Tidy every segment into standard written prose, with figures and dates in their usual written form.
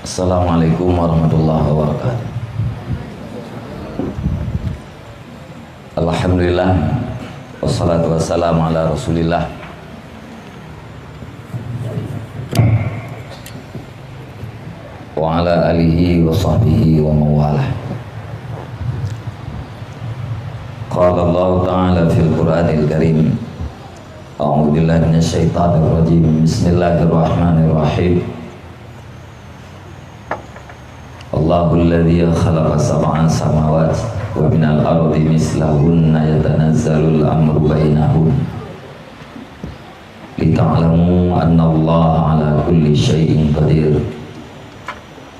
Assalamualaikum warahmatullahi wabarakatuh. Alhamdulillah, wassalatu wassalamu ala rasulillah wa ala alihi wa sahbihi wa mawalah. Qala Allah ta'ala fil Qur'anil Karim, a'udzu billahi minasyaitonir rajim. Bismillahirrahmanirrahim. Allahul ladzi khalaqa sab'a samawati wa minal ardi mislahunna yatanazzalul amru bainahun lita'lamu anna Allaha ala kulli syai'in qadir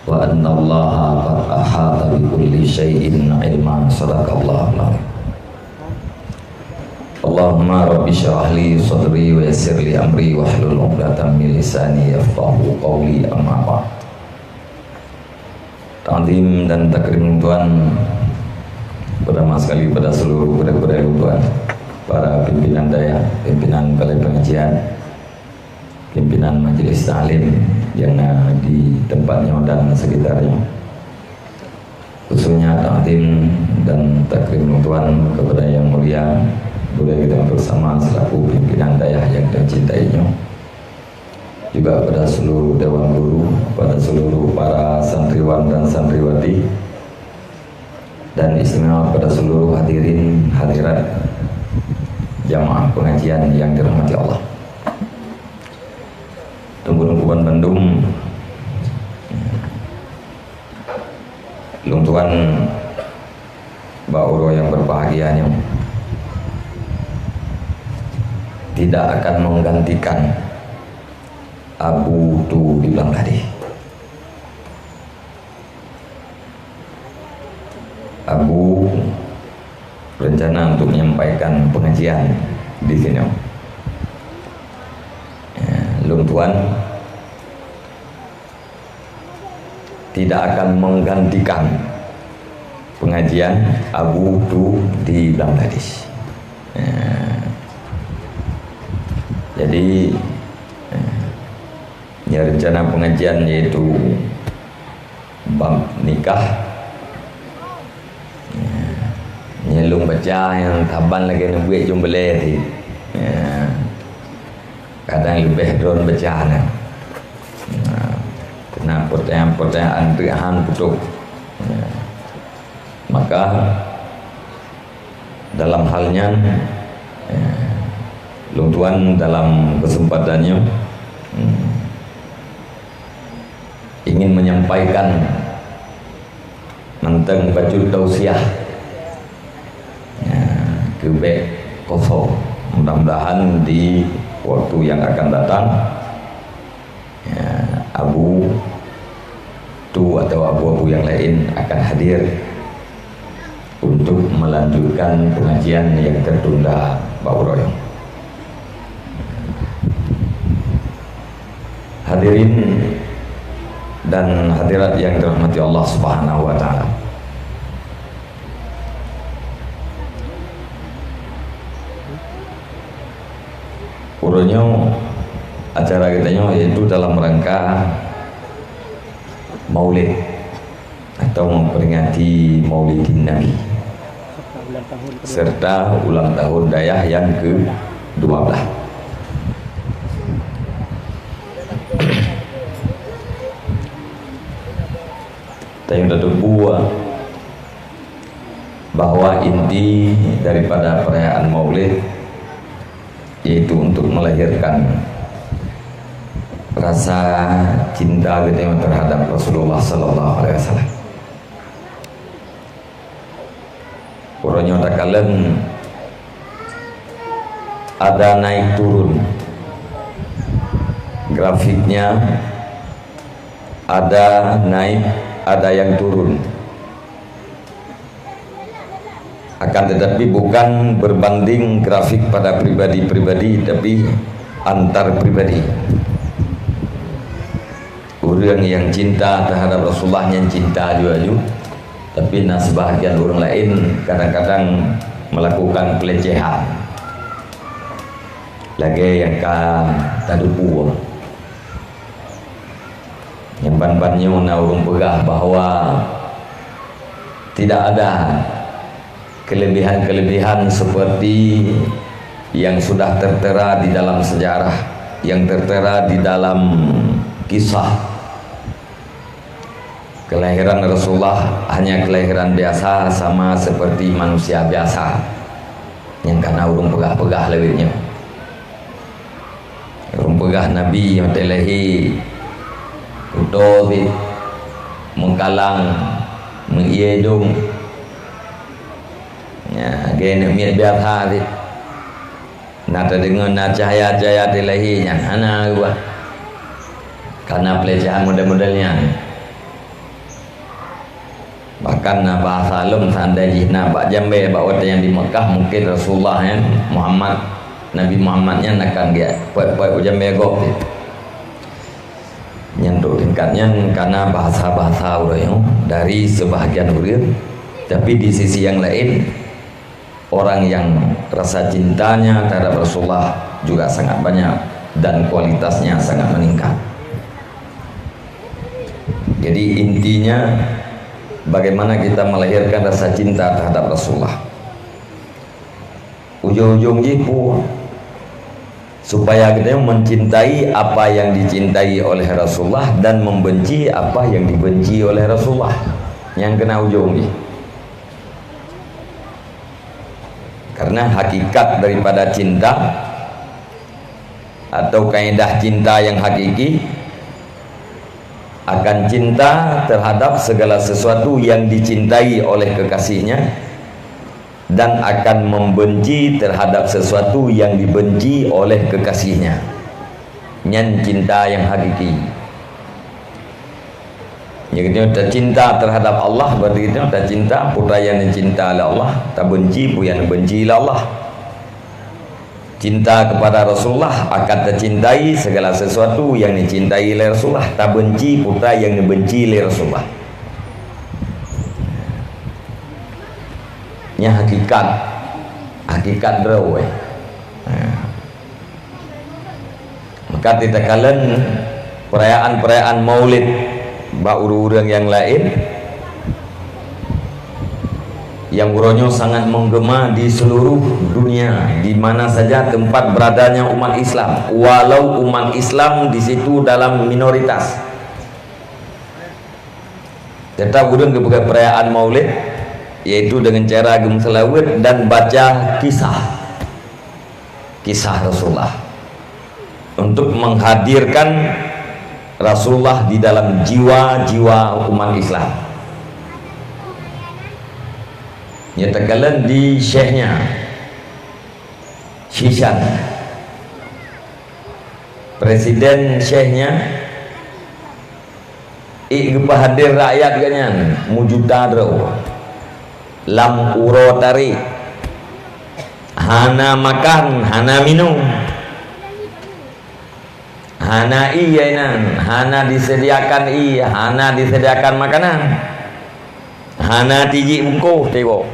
wa anna Allaha qad ahata bi kulli syai'in ilman. Shadaqallahul azim. Allahumma rabbi syrah li sadri wa yassir li amri wahlul 'uqdatam min lisani yafqahu qawli. Amma ba'd. Ta'zim dan takrim Tuhan pertama sekali pada seluruh budak-budak Tuhan, para pimpinan daya, pimpinan balai pengajian, pimpinan majelis ta'lim yang di tempatnya dan sekitarnya. Khususnya ta'zim dan takrim Tuhan kepada yang mulia boleh kita bersama selaku pimpinan daya yang mencintainya, juga pada seluruh dewan guru, pada seluruh para santriwan dan santriwati, dan istimewa pada seluruh hadirin hadirat jamaah pengajian yang dirahmati Allah. Tunggu-tungguan Bandung, luntuan Mbak Uro yang berbahagianya tidak akan menggantikan Abu Tu dibilang tadi. Abu berencana untuk menyampaikan pengajian di sini. Lung Tuan tidak akan menggantikan pengajian Abu Tu di Bangladesh. Jadi ya, rencana pengajian yaitu bab nikah, nyelung baca yang taban lagi nubuat jumbele ti, kadang lebih drone baca na, kena pertanyaan terihan putuk, maka dalam halnya Lung Tuan dalam kesempatannya ingin menyampaikan tentang baju tausiah ke Bek Koso. Mudah-mudahan di waktu yang akan datang Abu Tu atau abu-abu yang lain akan hadir untuk melanjutkan pengajian yang tertunda Pak Uroyong. Hadirin dan hadirat yang dirahmati Allah Subhanahu wa taala. Urutnya acara kitanya yaitu dalam rangka Maulid atau memperingati Maulidin Nabi serta ulang tahun dayah yang ke-12. Yang terbuat bahwa inti daripada perayaan Maulid yaitu untuk melahirkan rasa cinta kita terhadap Rasulullah Sallallahu Alaihi Wasallam. Kurangnya takalan ada naik turun grafiknya, ada naik, ada yang turun. Akan tetapi bukan berbanding grafik pada pribadi-pribadi, tapi antar pribadi. Orang yang cinta terhadap Rasulullah yang cinta juga, tapi sebahagian orang lain kadang-kadang melakukan pelecehan. Lagi yang kan tadupu yang ban-bannya na urung pegah bahwa tidak ada kelebihan-kelebihan seperti yang sudah tertera di dalam sejarah, yang tertera di dalam kisah kelahiran Rasulullah. Hanya kelahiran biasa, sama seperti manusia biasa yang karena urung pegah-pegah lewitnya. Urung pegah Nabi yang terlahir kudo mengkalang mengiedung ya gene miat biasa dit nata dengan cahaya-cahaya terlahirnya ana gua karena pelecehan model-modelnya. Bahkan bahasa lum seandainya nampak jambe bahawa yang di Mekah mungkin Rasulullah ya, Nabi Muhammadnya nakkan dia puai-puai jambe gop nyentuh tingkatnya karena bahasa-bahasa orang dari sebahagian murid. Tapi di sisi yang lain, orang yang rasa cintanya terhadap Rasulullah juga sangat banyak dan kualitasnya sangat meningkat. Jadi intinya bagaimana kita melahirkan rasa cinta terhadap Rasulullah. Ujung-ujung jipu supaya kita mencintai apa yang dicintai oleh Rasulullah dan membenci apa yang dibenci oleh Rasulullah. Yang kena ujung ni. Karena hakikat daripada cinta atau kaidah cinta yang hakiki akan cinta terhadap segala sesuatu yang dicintai oleh kekasihnya dan akan membenci terhadap sesuatu yang dibenci oleh kekasihnya. Nyan cinta yang hakiki. Ya kita tak cinta terhadap Allah, berarti kita tak cinta putra yang dicinta oleh Allah, tak benci pun yang benci oleh Allah. Cinta kepada Rasulullah akan tercintai segala sesuatu yang dicintai oleh Rasulullah, tak benci putra yang dibenci oleh Rasulullah. Nya hakikat drawe. Maka tidak kalian perayaan-perayaan Maulid baurang yang lain yang uronyo sangat menggema di seluruh dunia, di mana saja tempat beradanya umat Islam, walau umat Islam di situ dalam minoritas. Tetap urang kebuka perayaan Maulid, yaitu dengan cara gemselawat dan baca kisah Rasulullah untuk menghadirkan Rasulullah di dalam jiwa-jiwa umat Islam. Nyatakan di syekhnya Shishan, presiden syekhnya hadir rakyat kanyan mujudadro lam uro tari hana makan hana minum hana iyainan hana disediakan hana disediakan makanan hana tiji bungkuh tewok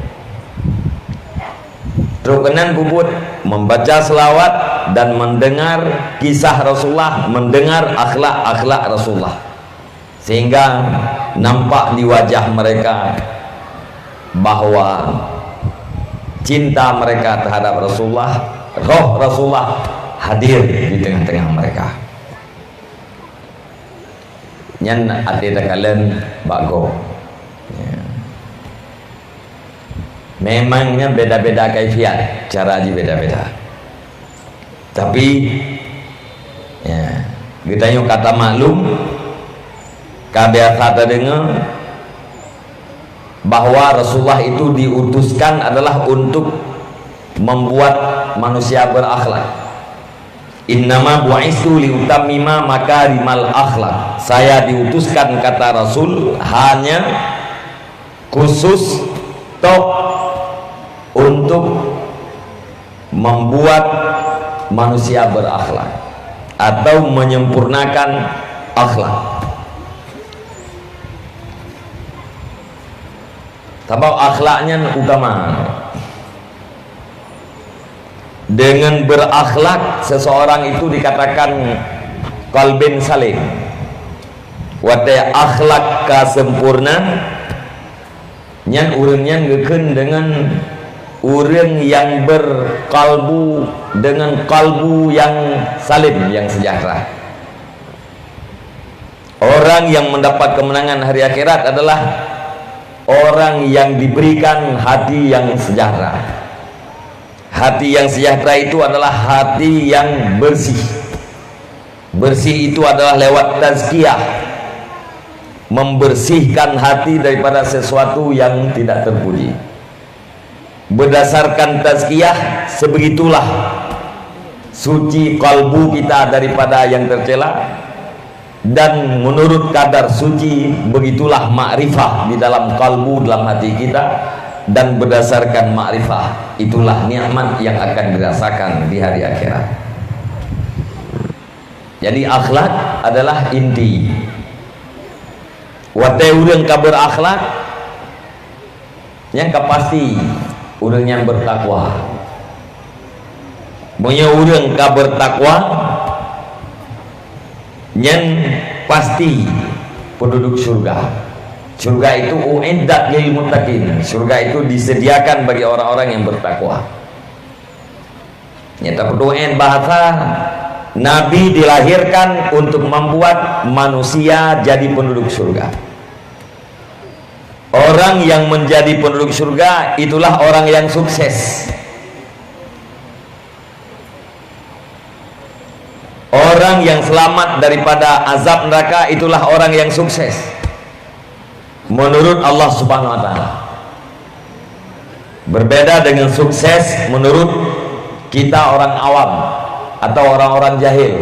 rukenan bubut membaca selawat dan mendengar kisah Rasulullah, mendengar akhlak-akhlak Rasulullah, sehingga nampak di wajah mereka bahwa cinta mereka terhadap Rasulullah, roh Rasulullah hadir di tengah-tengah mereka. Nyan ati kalian bago. Memangnya beda-beda kaifiat, cara aja beda-beda. Tapi ya, kita yuk kata maklum kabiasa terdengar bahwa Rasulullah itu diutuskan adalah untuk membuat manusia berakhlak. Innama bu'istu liutammima makarimal akhlak. Saya diutuskan, kata Rasul, hanya khusus tok untuk membuat manusia berakhlak atau menyempurnakan akhlak. Sebab akhlaknya utama. Dengan berakhlak seseorang itu dikatakan qalbin salim, wate akhlak kasempurna nyan urangnya ngeukeun dengan urang yang berkalbu dengan kalbu yang salim, yang sejahtera. Orang yang mendapat kemenangan hari akhirat adalah orang yang diberikan hati yang sejahtera. Hati yang sejahtera itu adalah hati yang bersih. Bersih itu adalah lewat tazkiyah, membersihkan hati daripada sesuatu yang tidak terpuji. Berdasarkan tazkiyah, sebegitulah suci kalbu kita daripada yang tercela, dan menurut kadar suci begitulah makrifah di dalam kalbu, dalam hati kita, dan berdasarkan makrifah itulah nikmat yang akan dirasakan di hari akhirat. Jadi akhlak adalah inti. Wate urang ka berakhlak yang kapasti urang yang bertakwa. Monya urang ka bertakwa yang pasti penduduk surga. Surga itu uiddat lil muttaqin. Surga itu disediakan bagi orang-orang yang bertakwa. Nyata perdoaan bahasa Nabi dilahirkan untuk membuat manusia jadi penduduk surga. Orang yang menjadi penduduk surga itulah orang yang sukses. Orang yang selamat daripada azab neraka itulah orang yang sukses menurut Allah Subhanahu wa taala. Berbeda dengan sukses menurut kita orang awam atau orang-orang jahil.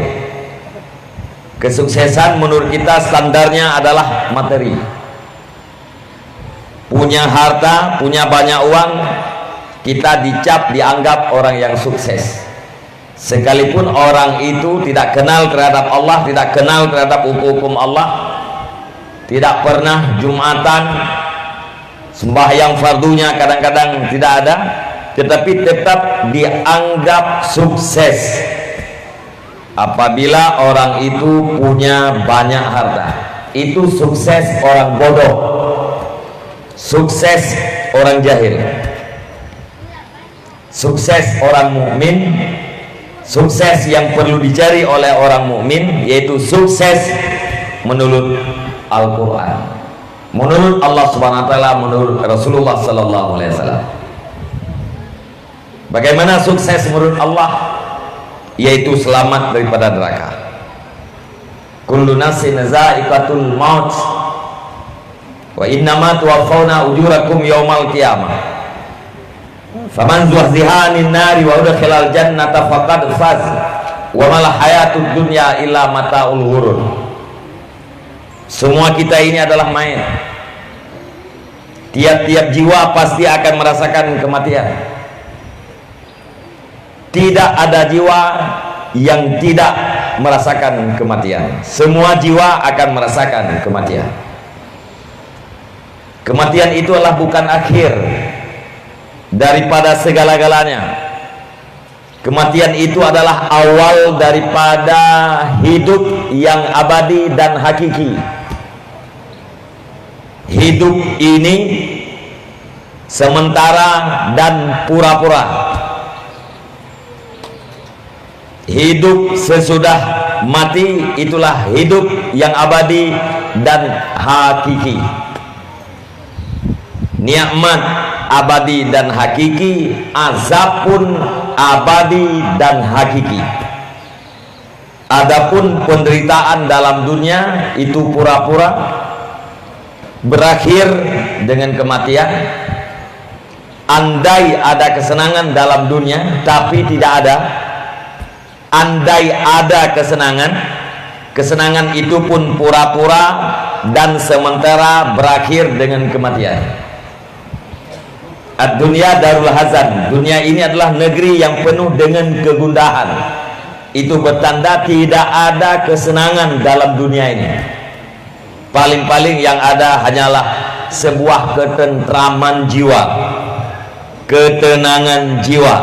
Kesuksesan menurut kita standarnya adalah materi. Punya harta, punya banyak uang, kita dicap, dianggap orang yang sukses. Sekalipun orang itu tidak kenal terhadap Allah, tidak kenal terhadap hukum Allah, tidak pernah Jumatan, sembahyang fardunya kadang-kadang tidak ada, tetapi tetap dianggap sukses apabila orang itu punya banyak harta. Itu sukses orang bodoh, sukses orang jahil. Sukses orang mukmin, sukses yang perlu dicari oleh orang mukmin, yaitu sukses menurut Al-Quran, menurut Allah Subhanahu wa taala, menurut Rasulullah sallallahu alaihi wasallam. Bagaimana sukses menurut Allah? Yaitu selamat daripada neraka. Kullu nafsin za'iqatul maut wa innama tuwaffawna ujurakum yaumal qiyamah. Faman zuhziha 'anil nari wa udkhilal jannata faqad faz wa mal hayatud dunya illa mataul ghurur. Semua kita ini adalah main. Tiap-tiap jiwa pasti akan merasakan kematian. Tidak ada jiwa yang tidak merasakan kematian. Semua jiwa akan merasakan kematian. Kematian itu adalah bukan akhir daripada segala-galanya. Kematian itu adalah awal daripada hidup yang abadi dan hakiki. Hidup ini sementara dan pura-pura. Hidup sesudah mati itulah hidup yang abadi dan hakiki. Nikmat abadi dan hakiki, azab pun abadi dan hakiki. Adapun penderitaan dalam dunia itu pura-pura, berakhir dengan kematian. Andai ada kesenangan dalam dunia tapi tidak ada. Andai ada kesenangan, kesenangan itu pun pura-pura dan sementara, berakhir dengan kematian. Ad-dunya darul hazan. Dunia ini adalah negeri yang penuh dengan kegundahan. Itu bertanda tidak ada kesenangan dalam dunia ini. Paling-paling yang ada hanyalah sebuah ketentraman jiwa, ketenangan jiwa.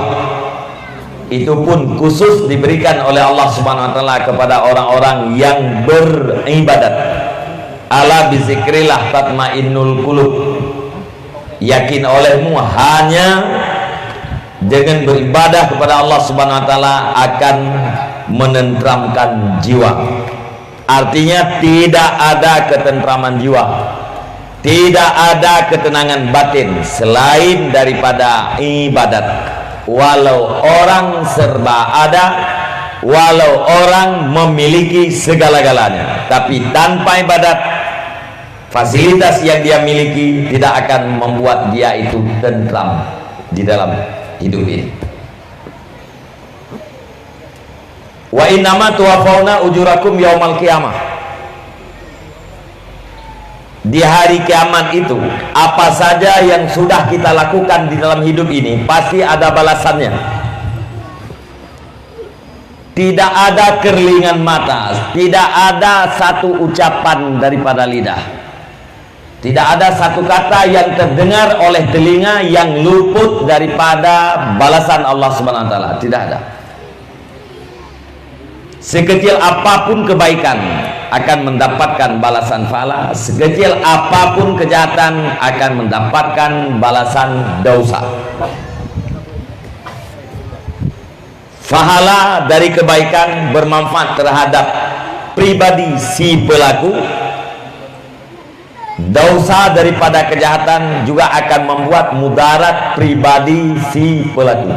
Itu pun khusus diberikan oleh Allah Subhanahu wa taala kepada orang-orang yang beribadat. ala bizikrillah tatmainnul qulub. Yakin olehmu hanya dengan beribadah kepada Allah Subhanahu wa taala akan menenteramkan jiwa. Artinya tidak ada ketentraman jiwa, tidak ada ketenangan batin selain daripada ibadat. Walau orang serba ada, walau orang memiliki segala-galanya, tapi tanpa ibadat, fasilitas yang dia miliki tidak akan membuat dia itu tentram di dalam hidup ini. Wa innama tuwaffawna ujurakum yaumal qiyamah. Di hari kiamat itu, apa saja yang sudah kita lakukan di dalam hidup ini pasti ada balasannya. Tidak ada kerlingan mata, tidak ada satu ucapan daripada lidah, tidak ada satu kata yang terdengar oleh telinga yang luput daripada balasan Allah Subhanahu wa taala. Tidak ada. Sekecil apapun kebaikan akan mendapatkan balasan pahala, sekecil apapun kejahatan akan mendapatkan balasan dosa. Pahala dari kebaikan bermanfaat terhadap pribadi si pelaku, dosa daripada kejahatan juga akan membuat mudarat pribadi si pelaku.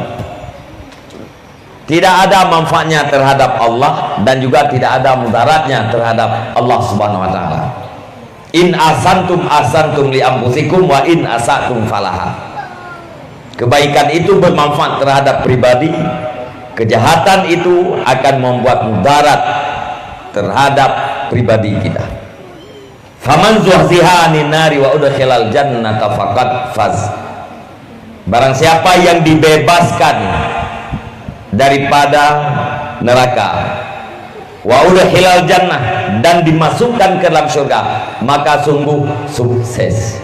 Tidak ada manfaatnya terhadap Allah dan juga tidak ada mudaratnya terhadap Allah Subhanahu wa taala. In asantum asantum li anfusikum wa in asatum falaha. Kebaikan itu bermanfaat terhadap pribadi, kejahatan itu akan membuat mudarat terhadap pribadi kita. Faman zuhziha 'anil nari wa udkhilal jannata faqad faz. Barang siapa yang dibebaskan daripada neraka, wa udkhilal jannah, dan dimasukkan ke dalam surga, maka sungguh sukses.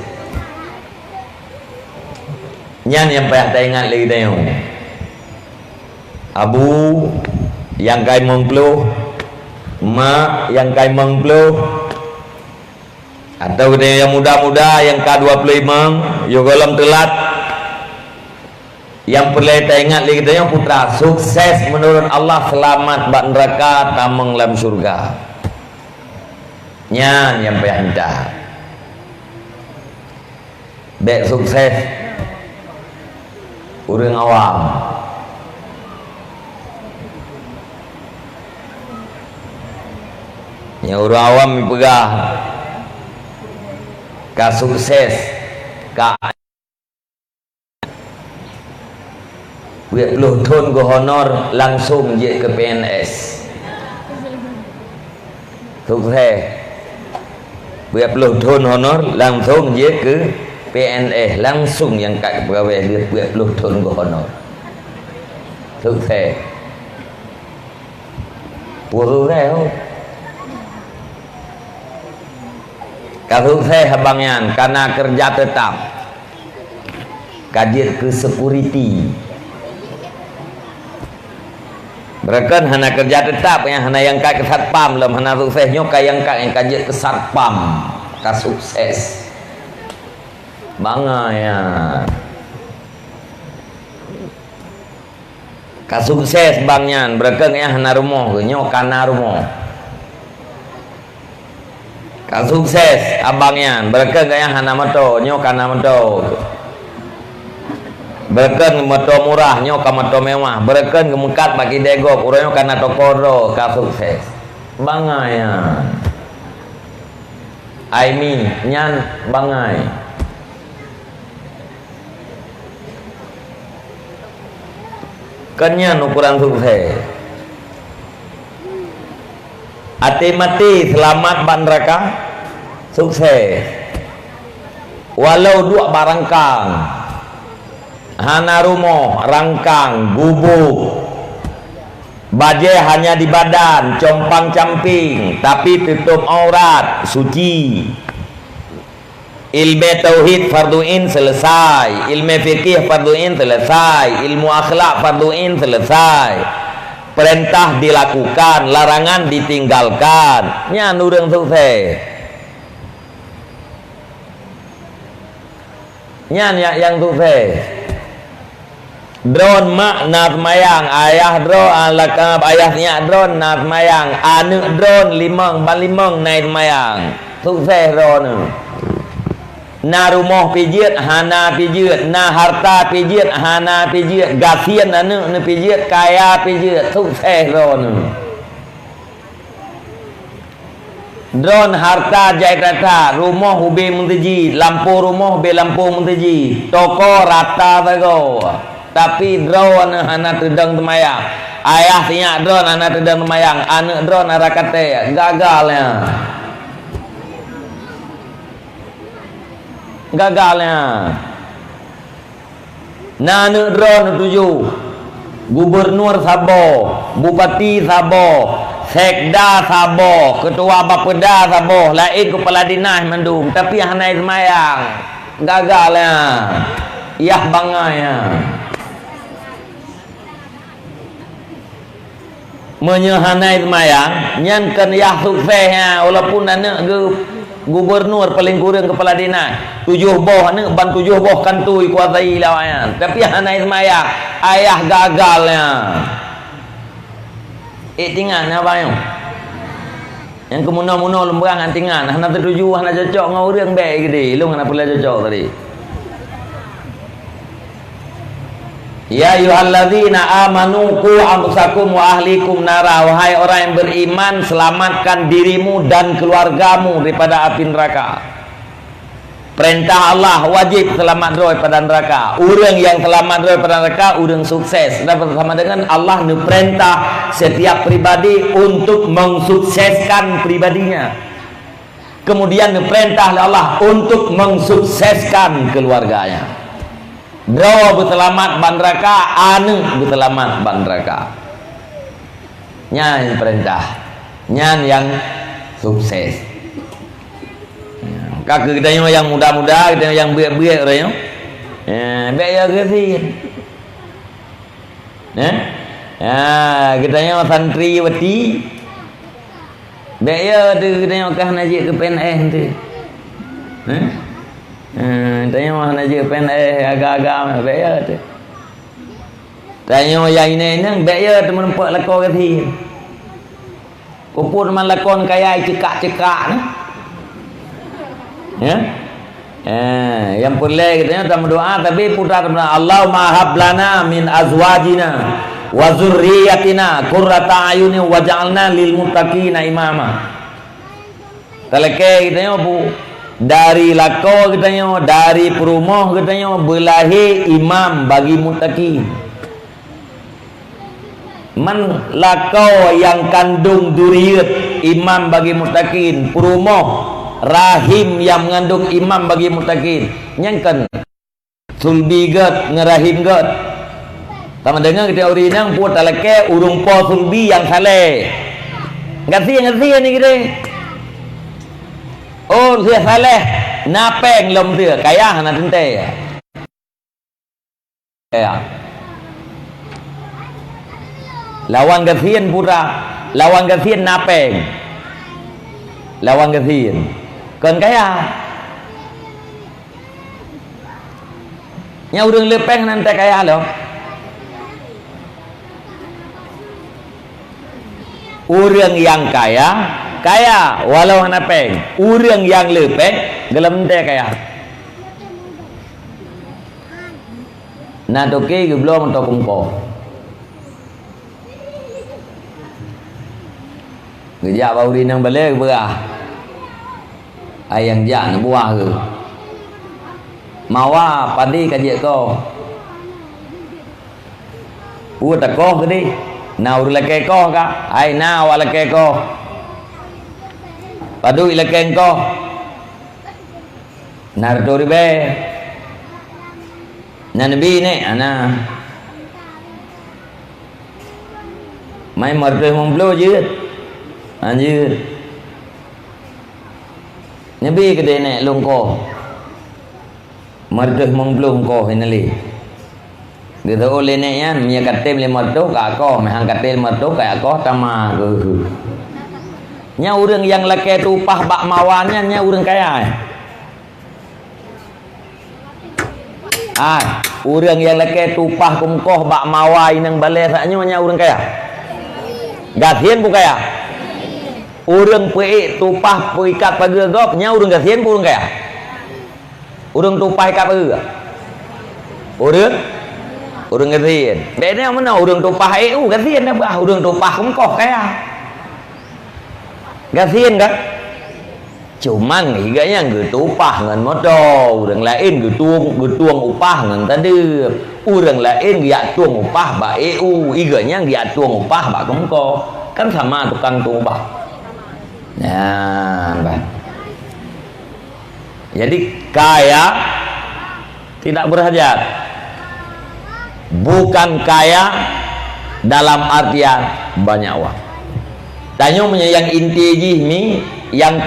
Nyan yang payah ingat lagi tayong abu yang kai mengpluh, mak yang kai mengpluh, atau yang muda-muda yang K25 yo golong telat. Yang perlu kita ingat lagi tanya putra, sukses menurut Allah, selamat bak neraka, tameng dalam surga. Nyan yang payah minta dek sukses orang awam. Yang orang awam dipegah ka sukses ka Wiat thon go honor langsung je ke PNS. Sukses. Wiat thon honor langsung je ke PNS, langsung yang kat pegawai dia wiat thon go honor. Sukses. Puas reo. Sukses abangnya karena kerja tetap. Kadir ke security. Mereka hana kerja tetap yang hana yang kak ke satpam dalam hana sukses nyoka yang kak yang kaji ke satpam ka sukses bangga ya ka sukses bangnya mereka yang hana rumah nyoka na rumah ka sukses abangnya mereka yang hana moto nyoka na moto. Berken moto murah nyoka moto mewah, berken kemekat bagi degok urangnya karena tokoro ka sukses bangai ya Aimi nyan bangai kenyan ukuran sukses ati mati selamat ban neraka sukses walau dua barangkang hana rumoh, rangkang, gubuk, bajai hanya di badan, compang camping, tapi tutup aurat, suci. Ilmu tauhid farduin selesai, ilmu fikih farduin selesai, ilmu akhlak farduin selesai. Perintah dilakukan, larangan ditinggalkan. Nya nurang sukses. Nyan yang sukses. Drone mak nak semayang, ayah drone ayahnya drone nak semayang, anak drone limang naik semayang. Sukses drone. Na rumah pijit, hana pijit, na harta pijit, hana pijit, gasian anak na pijit, kaya pijit, sukses drone. Drone harta Jakarta, rumah ube munteji, lampu rumah ube lampu munteji, toko rata bago. Tapi drone anak tedang temayang, ayah tiak drone anak tedang temayang, anak drone arakate gagalnya. Nah anak drone tujuh, gubernur Sabah, bupati Sabah, sekda Sabah, ketua bapeda Sabah, lain kepala dinas mendung, tapi hanai semayang gagalnya. Yah banganya. Menyehanai semayang nyankan yah suksesnya walaupun anak gubernur paling kurang kepala dinas 7 boh anak ban 7 boh kantui kuasai lawan tapi hanai semayang ayah gagalnya tingan apa yang kemuno-muno lembrang antingan hana tertuju hana cocok ngau urang baik gede lu hana pula cocok tadi. Ya ayyuhalladzina amanu qu anfusakum wa ahlikum nara, wahai orang yang beriman, selamatkan dirimu dan keluargamu daripada api neraka. Perintah Allah wajib selamat daripada neraka. Orang yang selamat daripada neraka orang sukses. Dapat sama dengan Allah perintah setiap pribadi untuk mensukseskan pribadinya. Kemudian perintah Allah untuk mensukseskan keluarganya. Draw berselamat ban neraka, anu berselamat ban neraka. Nyan perintah, nyan yang sukses. Kakak kita yang muda-muda, kita yang biak-biak orang, biak ya kesin. Kita yang santriwati, biak ya tu kita yang kah najik ke PNS tu. Tanya mah nak je PNS agak-agak bayar tu. Tanya yang ini nang bayar tu menempat lakon kati. Kupun man lakon kaya cekak-cekak ni. Ya. Yang boleh kita tak doa tapi putar Allahumma hab lana min azwajina wa zurriyyatina qurrata ayuni waj'alna lil muttaqina imama. Talake kita bu dari lako katanya, dari perumah katanya berlahir imam bagi muttaqin. Man lako yang kandung duriyat imam bagi muttaqin, perumah rahim yang mengandung imam bagi muttaqin. Nyangkan sulbi gat ngerahim gat. Tama dengar kita urinang puat talake urung po sulbi yang saleh. Ngasi ni kita. Oh dia saleh napeng lom dia kaya hana tente ya lawan gasian pura lawan gasian napeng lawan gasian kon kaya nya urang lepeng nanti kaya lo urang yang kaya walau hana peng urang yang lepeng gelam teh kaya na toke ge belum to kumko geja bauri nang bale berah ayang ja na buah ke mawa padi kajek ko tak ko ke na ur leke ko ka ai na wala ke ko padu ilakeng ko nartori be nabi ne ana mai marpe momblo je anjir nabi kede ne longko marpe momblo ko hinali gitu oleh ne yan mia katem le marto ka ko me hang katem marto ka ko tama ge nya urang yang lake tupah bak mawannya nya urang kaya Orang yang laki tupah kungkoh bak mawai nang balai saknya nya orang kaya. Gasien bu kaya. Orang peik tupah ikat pagar gop nya orang gasien bu orang kaya. Orang tupah ikat pagar. Orang gasien. Beda mana orang tupah gasien dah bah orang tupah kungkoh kaya. Gasien kan? Cuman higanya getupah ngan motor, orang lain getuang upah ngan tadi, orang lain dia tuang upah ba higanya dia tuang upah ba kongko, kan sama tukang tuang upah. Nah, bah. Jadi kaya tidak berhajat, bukan kaya dalam artian banyak uang. Tanya yang inti ni yang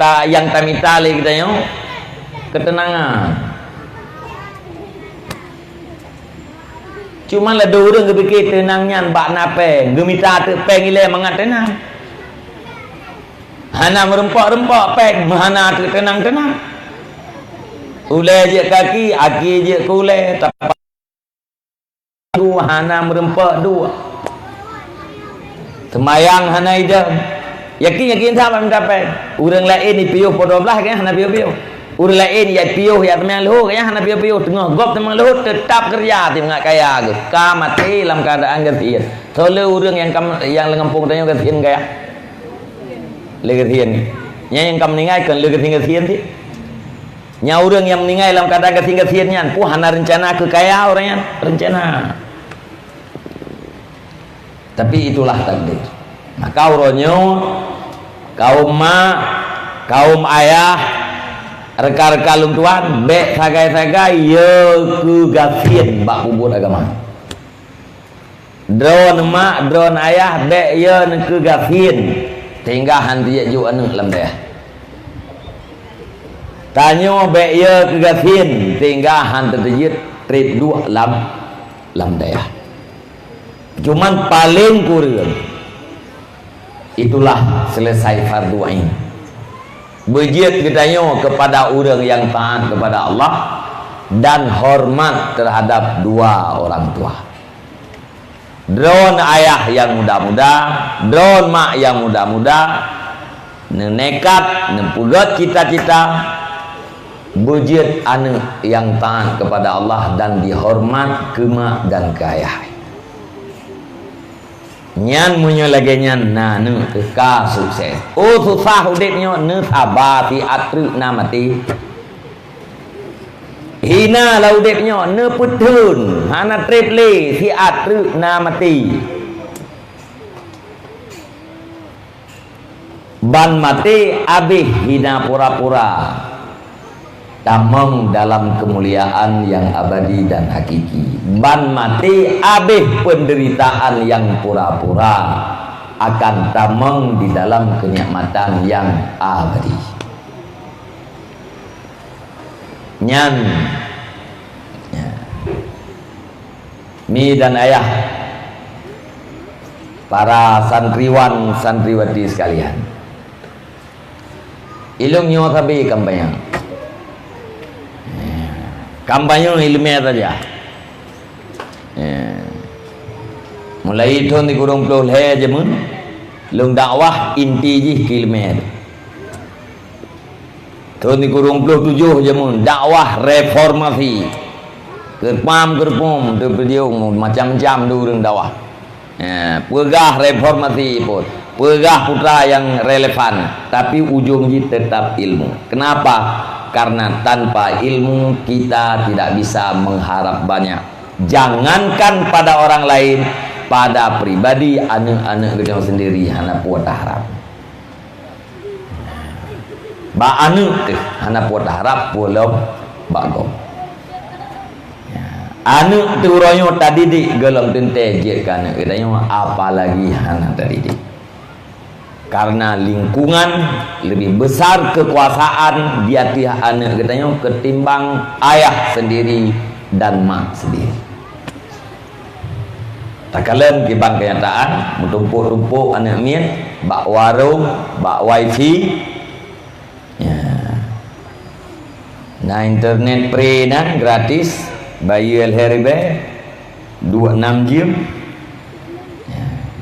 tamitali kita yo ketenangan. Cuma lah dua orang kepikir tenangnya bak napeng, gemita tepeng ile mangat tenang. Hana merempak peng, mahana tenang. Ulai je kaki, aki je kulai, tapak dua hana merempak dua. Semayang hana ijam. Yakin sama mencapai. Orang lain ni piuh pada 12 kan hana piuh. Orang lain ya piuh ya teman luhur kan hana piuh tengah gop teman luhur tetap kerja ti mengat kaya ke. Ka mati dalam keadaan gasien. Soalnya orang yang lengampung tanya gasien kaya. Le gasien. Nya yang kam meninggal kan le gasien ti. Nya orang yang meninggal dalam keadaan gasien nya pu hana rencana ke kaya orangnya rencana. Tapi itulah takdir. Maka uronyo kaum mak, kaum ayah, reka-reka lung tuan, bek sagai-sagai ye ke gasien bak kubur agama. Drone mak, drone ayah, bek ye ke gasien tinggal hanti ju anu lam daya. Tanyo bek ye ke gasien tinggal hanti tejit trip 2 lam daya. Cuman paling kurang itulah selesai fardu ain. Berjid kitanya kepada orang yang taat kepada Allah dan hormat terhadap dua orang tua. Drone ayah yang muda-muda, drone mak yang muda-muda, nekat, nempugat cita-cita, berjid anak yang taat kepada Allah dan dihormat ke mak dan ke ayah. Nyan munyo lagi nyan na nu ka sukses. Oh susah udipnya ne sabar ti atru na mati. Hina la udipnya ne putun hana triple ti atru na mati. Ban mati abih hina pura-pura. Tamang dalam kemuliaan yang abadi dan hakiki. Ban mati abih penderitaan yang pura-pura akan tamang di dalam kenikmatan yang abadi. Nyan ya. Mi dan ayah, para santriwan santriwati sekalian, ilung nyo sabi kambayang kampanye ilmiah saja. Mulai tahun di kurung puluh je mun lung dakwah inti ji ilmiah. Tahun di kurung puluh 7 je mun dakwah reformasi. Kerpam terpediung macam-macam durung dakwah. Pegah reformasi pun, pegah putra yang relevan, tapi ujungnya tetap ilmu. Kenapa? Karena tanpa ilmu kita tidak bisa mengharap banyak. Jangankan pada orang lain, pada pribadi anak-anak kita sendiri hana puat harap. Ba anu teh hana puat harap belum bagong. Anu tu royo tadi di gelam tente jet kan katanya apalagi hana tadi di. Karena lingkungan lebih besar kekuasaan di hati anak katanya ketimbang ayah sendiri dan mak sendiri. Tak kalian kibang kenyataan menumpuk-numpuk anak mian bak warung, bak wifi ya. Nah internet free nan gratis bayi al-haribe 26 jam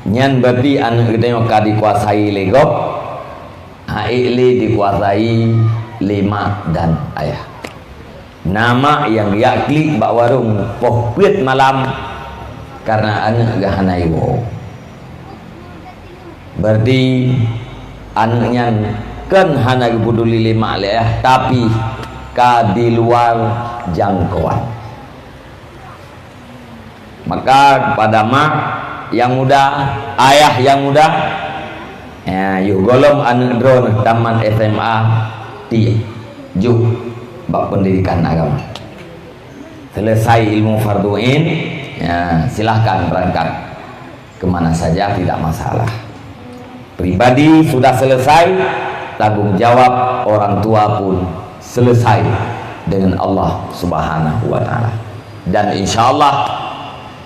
nyan berarti anak kita yang dikuasai legop haili dikuasai lima dan ayah nama yang dia klik bak warung poh kuit malam karena anak gahana ibu berarti anaknya kan hana peduli lima ayah tapi ka di luar jangkauan. Maka kepada mak yang muda, ayah yang muda, ya, yuk golong anak drone taman SMA di juk bab pendidikan agama. Selesai ilmu farduin, ya, silahkan berangkat kemana saja tidak masalah. Pribadi sudah selesai, tanggung jawab orang tua pun selesai dengan Allah Subhanahu wa taala. Dan insyaallah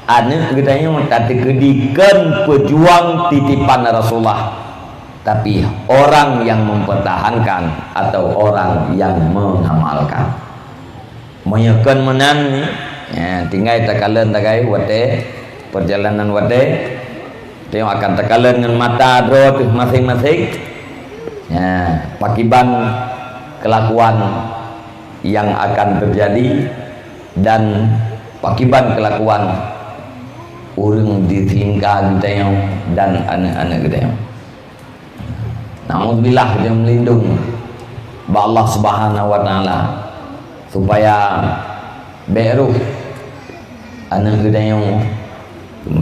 anak kita yang kategorikan pejuang titipan Rasulullah, tapi orang yang mempertahankan atau orang yang mengamalkan. Menyekan menan ya, tinggal tekalan tagai wate perjalanan wate tengok akan tekalan dengan mata dro masing-masing ya, pakiban kelakuan yang akan terjadi dan pakiban kelakuan orang di tingkah kita yang dan anak-anak kita yang. Naudzubillah kita melindung ba Allah Subhanahu wa taala supaya beruh anak kita yang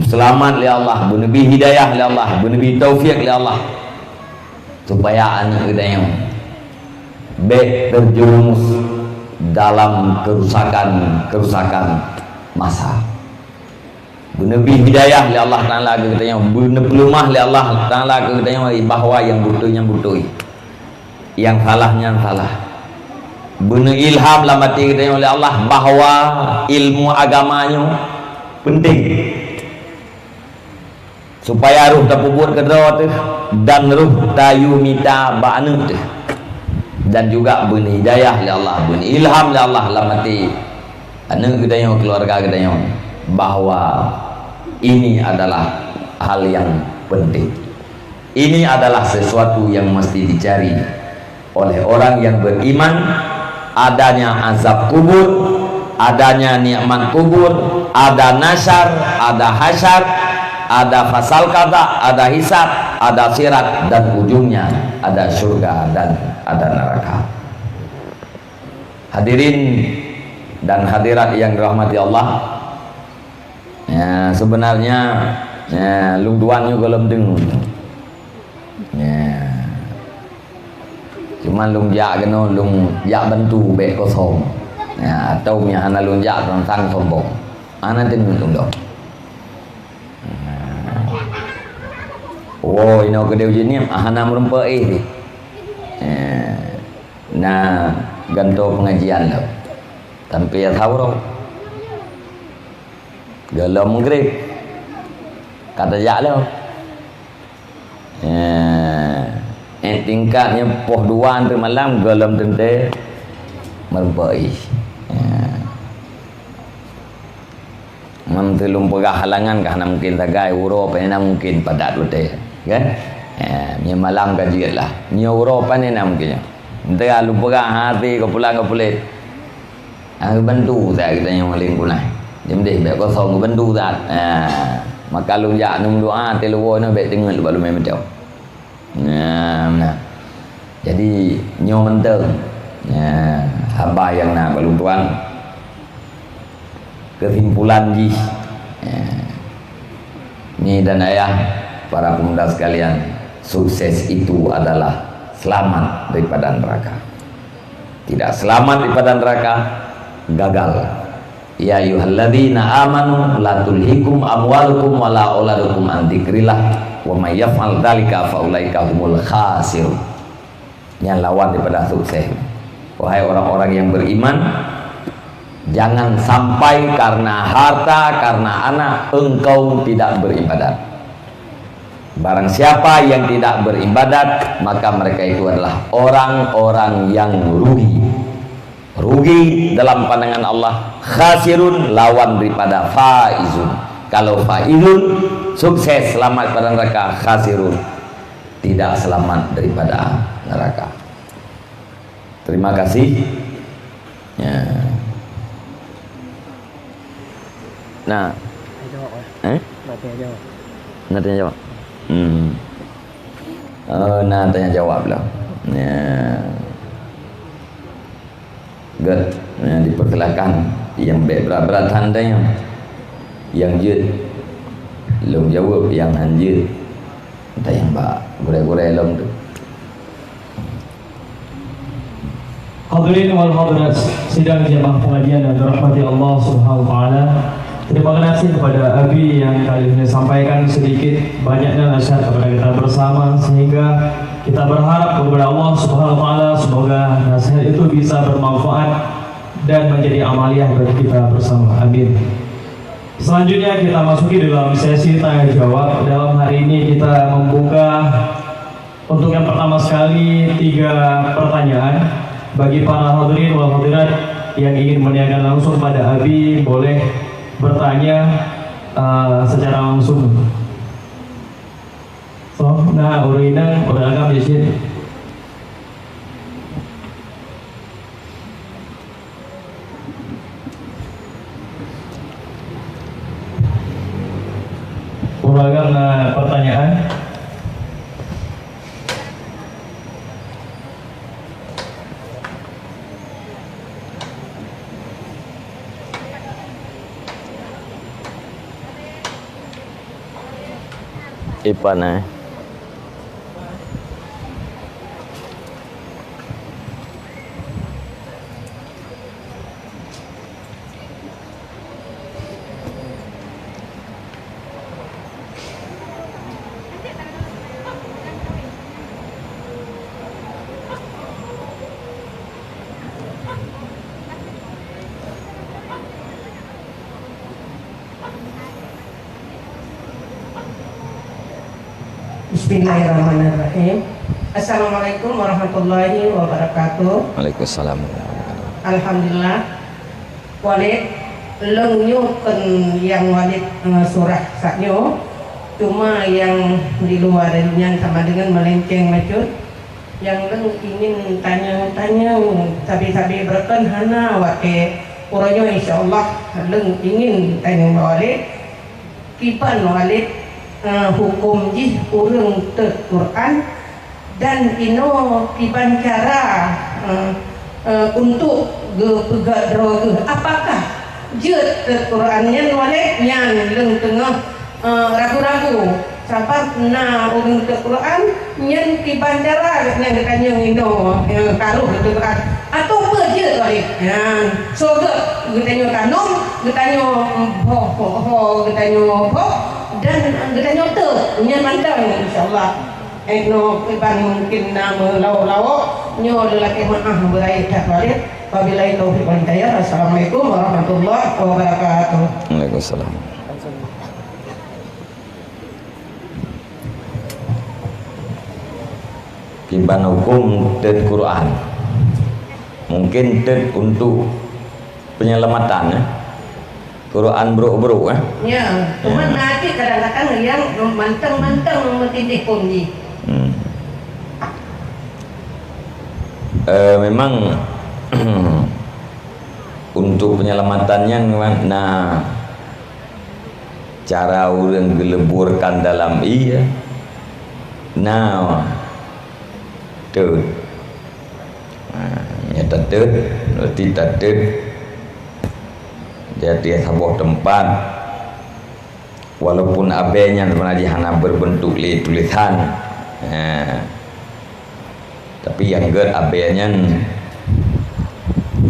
selamat oleh Allah, benabi hidayah oleh Allah, benabi taufik oleh Allah, supaya anak kita yang terjerumus dalam kerusakan masa. Benabi hidayah oleh Allah Taala kita yang benar oleh Allah Taala kita yang bahwa yang butuh yang salahnya salah. Benar ilham dalam hati kita yang oleh Allah bahwa ilmu agamanya penting supaya ruh terpubur ke tu dan ruh tayu mita ba'nu tu dan juga benar hidayah oleh Allah, benar ilham oleh Allah dalam hati anak kita yang keluarga kita yang bahwa ini adalah hal yang penting, ini adalah sesuatu yang mesti dicari oleh orang yang beriman, adanya azab kubur, adanya nikmat kubur, ada nasyar, ada hasyar, ada fasal kata, ada hisab, ada sirat, dan ujungnya ada surga dan ada neraka. Hadirin dan hadirat yang dirahmati Allah, ya, sebenarnya ya, lung duan juga belum dengar ya, cuman lung jak kena lung jak bantu bek kosong ya, atau punya anak lung jak tentang sombong anak dengar lung dong. Oh, ini kedai ujian ni ahana merempa ni. Nah, ganto pengajian lah. Tanpa ya tahu roh. Galau menggrip. Kata jak lah. Tingkatnya poh duan tu malam galam tente merempa Memtelum pegah halangan kerana mungkin tagai uro panena mungkin padat betul kan nya malam kaji lah nya uro panena mungkin entah lu pegah hati kau pulang aku bantu saya kita yang maling kunai jam deh baik kosong bantu tak maka lu jak num doa teluwo no baik dengar lu baru main macam nah jadi nyo menteng hamba yang nak balung tuan kesimpulan ini dan ayah para pemuda sekalian, sukses itu adalah selamat daripada neraka. Tidak selamat daripada neraka, gagal. Ya ayyuhalladzina amanu la tulhikum amwalukum wala auladukum an dzikrillah wa may yaf'al dzalika fa ulaika humul khasirun. Yang lawan daripada sukses. Wahai orang-orang yang beriman, jangan sampai karena harta, karena anak engkau tidak beribadat. Barang siapa yang tidak beribadat, maka mereka itu adalah orang-orang yang rugi. rugi dalam pandangan Allah. Khasirun lawan daripada faizun. Kalau faizun sukses selamat pada neraka, khasirun tidak selamat daripada neraka. Terima kasih ya. Nah nak tanya jawab nak tanya jawab lah ya. Good. Ya, dipersilakan yang berat-berat tandanya yang jut long jawab yang hanjut entah yang bak gurau-gurau long tu. Hadirin wal hadirat sidang jemaah pengajian yang dirahmati Allah Subhanahu wa taala. Terima kasih kepada Abi yang kali ini sampaikan sedikit banyaknya nasihat kepada kita bersama, sehingga kita berharap kepada Allah Subhanahu wa taala semoga nasihat itu bisa bermanfaat dan menjadi amaliyah bagi kita bersama. Amin. Selanjutnya kita masuki dalam sesi tanya jawab. Dalam hari ini kita membuka untuk yang pertama sekali 3 pertanyaan bagi para hadirin wal hadirat yang ingin menanyakan langsung pada Abi, boleh bertanya secara langsung. So, nah urina beragam di sini. Beragam pertanyaan. Ipan Bismillahirrahmanirrahim. Assalamualaikum warahmatullahi wabarakatuh. Waalaikumsalam. Alhamdulillah. Walid lengnyo yang walid surah saknyo, cuma yang di luar darinya sama dengan melenceng macut. Yang leng ingin tanya-tanya sabi-sabi berken hana wake uranyo insyaallah leng ingin tanya walid kipan walid hukum jih urang te Quran dan ino kiban cara untuk pegadro apakah jeut te Qurannya walid yang leng tengah ragu-ragu sabar na urang te Quran nyen kiban cara yang ditanya ino karuh te Quran atau bejeut walid so getanya tanum getanya ho getanya ho dan kita nyoto nyan mantang insyaallah no iban mungkin nama lawa-lawa nyo lelaki maah berai tak balik wabillahi taufiq wal hidayah. Assalamualaikum warahmatullahi wabarakatuh. Waalaikumsalam. Kiban hukum tet Quran mungkin tet untuk penyelamatan Quran bro ya, cuman nanti kadang-kadang yang manteng-manteng mentindih kunci. Memang untuk penyelamatannya nah cara orang geleburkan dalam iya nah tuh nyata tuh tidak tuh jadi sebuah tempat walaupun abenya sebenarnya berbentuk tulisan tapi yang ger abenya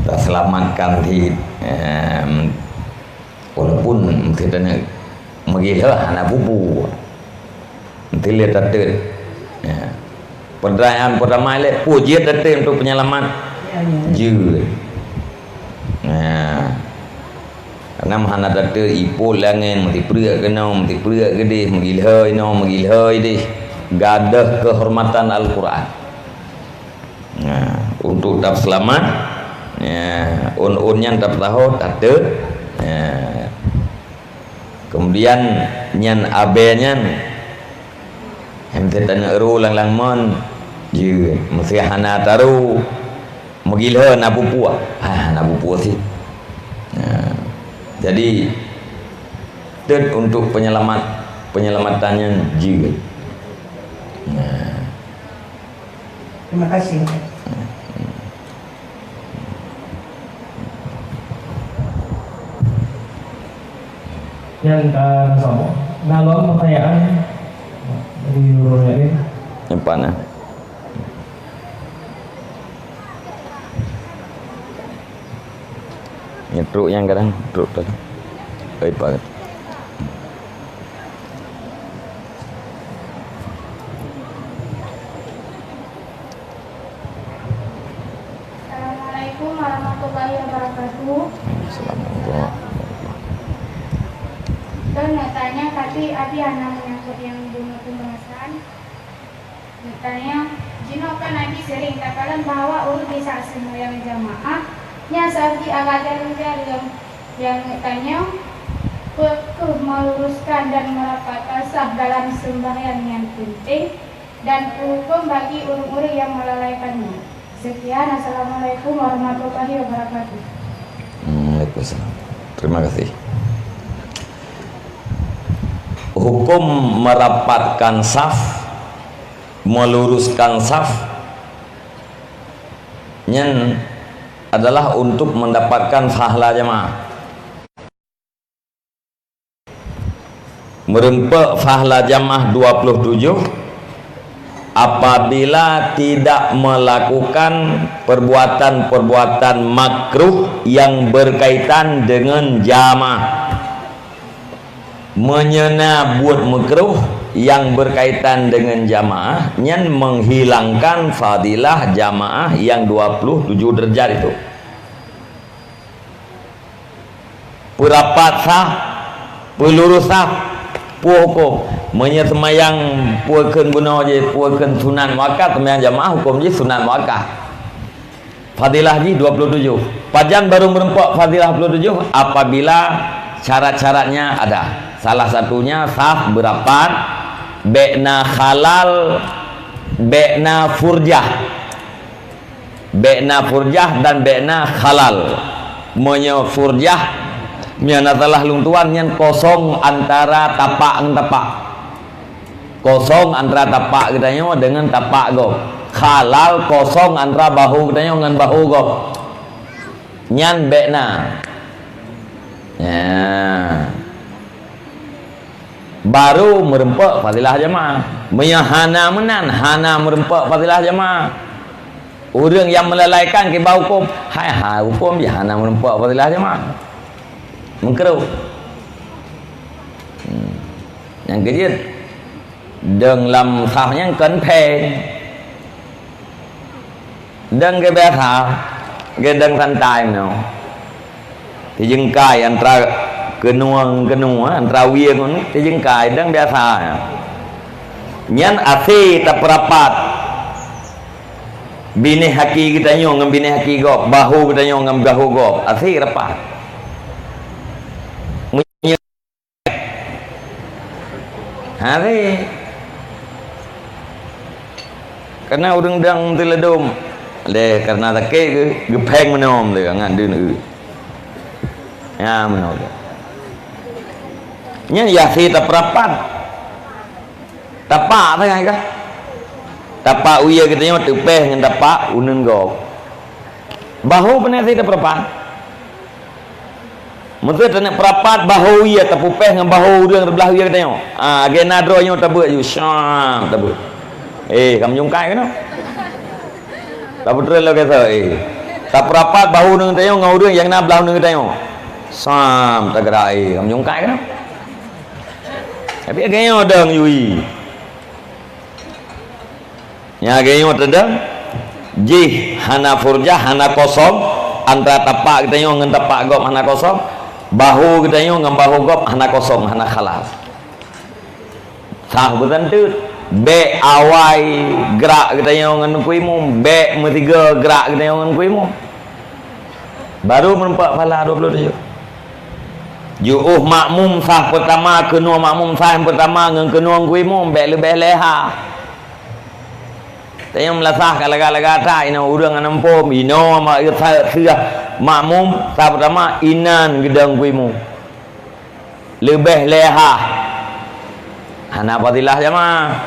terselamatkan di walaupun kita menggila anak bubu nanti lihat tertib pertanyaan pertama lihat puji tertib untuk penyelamat jujur karena mahana tertib ipul langin mesti perak kena mesti perak gede menggilhai deh gadah kehormatan Al-Quran untuk tak selamat Ya, un-unnya tak tahu tak ada. Ya. Kemudian nyan abenya hemte tanya ru lang mon je mesti hana taru megilha na pupua. Na pupua sih. Ya. Jadi untuk penyelamatannya juga. Ya. Terima kasih. Yang sama. Nalon pertanyaan dari Nurul ini. Yang mana? Ini truk yang kadang truk tadi. Baik. Assalamualaikum warahmatullahi wabarakatuh. Assalamualaikum. Dan tanya tadi Abi anak menyangkut yang bunuh pembahasan. Tanya, jino kan Abi sering katakan bahwa urut bisa sembahyang jamaah. Nya saat diajarkan yang tanya meluruskan dan merapatkan sah dalam sembahyang yang penting dan hukum bagi orang-orang yang melalaikannya. Sekian, assalamualaikum warahmatullahi wabarakatuh. Waalaikumsalam. Terima kasih. Hukum merapatkan saf, meluruskan saf nyen adalah untuk mendapatkan pahala jamaah. Merempak pahala jamaah 27 apabila tidak melakukan perbuatan-perbuatan makruh yang berkaitan dengan jamaah. Menyena buat makruh yang berkaitan dengan jamaah yang menghilangkan fadilah jamaah yang 27 derajat itu. Perapat sah, pelurus sah, hukum menyemayang puakan guna je puakan sunan muakkad temayang jamaah hukum je sunan muakkad. Fadilah je 27. Pajan baru merempak fadilah 27 apabila syarat-syaratnya ada. Salah satunya sah berapat, be'na halal, be'na furjah. Be'na furjah dan be'na halal. Menyo furjah nyana telah luntuan yang kosong antara tapak dengan tapak. Kosong antara tapak katanya dengan tapak go. Halal kosong antara bahu katanya dengan bahu go. Nyan be'na. Ya. Baru merempak fadilah jamaah. Menyahana menan, hana merempak fadilah jamaah. Orang yang melalaikan ke bau hukum, hai hukum dia hana merempak fadilah jamaah. Mengkeruh. Yang kedua, dalam sahnya kan pen. Dan ke biasa, ke dang santai no. Thì dừng cài antara kenua antara wiang thì dừng cài dan biasa nyan ase tak perapat bini haki kita nyong ngam bini haki gop bahu kita nyong ngam bahu gop ase rapat hari karena udang-udang teledom le karena tak ke gepeng menom le ngan dun ya menolak nya ya kita perapat tapak tu kan kah tapak uya kita nyo tepeh dengan tapak unun gop bahu benar kita perapat mesti nak perapat bahu uya tapupeh dengan bahu dia belah uya kita nyo age nadro nyo tabut you syam tabut kamu jungkai kan tabut lo kata tak perapat bahu dengan kita nyo ngau dia yang nak belah dengan kita nyo sam tak gerai kamu jungkai kan tapi agaknya ada yui ya agaknya ada jih hana furjah hana kosong antara tapak kita yang dengan tapak gop hana kosong bahu kita yang dengan bahu gop hana kosong hana khalas sah betul tu be awai gerak kita yang dengan kuimu be metiga gerak kita yang dengan kuimu baru menempat pahala 27. Ju'uh makmum sah pertama, kena makmum sah yang pertama dengan kena kuimum baik lebih leha. Tanya melasah kala-kala ina urang anempom ino mak sia makmum sah pertama inan gedang kuimum. Lebih leha. Hana fadilah jemaah.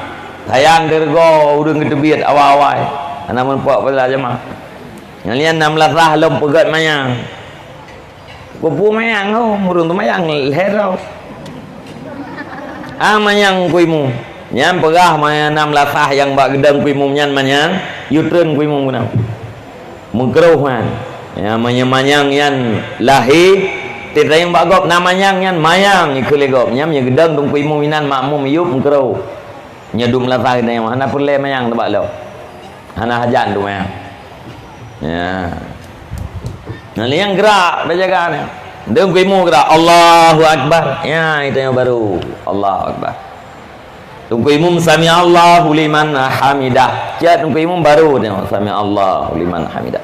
Sayang dergo urang ketebit awal-awal. Hana menpak fadilah jemaah. Ngalian 16 lah lom pegat mayang. Kupu mayang tu, murung tu mayang herau. Mayang kuimu. Nyan pegah mayang 16 lah yang bak gedang kuimu nyan mayang, yutreun kuimu guna. Mengkeruh man. Ya mayang yan lahi tidak yang bak gop namanya yan mayang ikule gop. Nyam nya gedang tung kuimu minan makmum yup mengkeruh. Nya 12 lah yang hana perle mayang tu bak lo. Hana hajan tu mayang. Ya. Nanti yang gerak berjaga ni. Dia kuimu gerak Allahu Akbar. Ya, itu yang baru. Allahu Akbar. Kuimu sami Allahu liman hamidah. Jat kuimu baru tengok sami Allahu liman hamidah.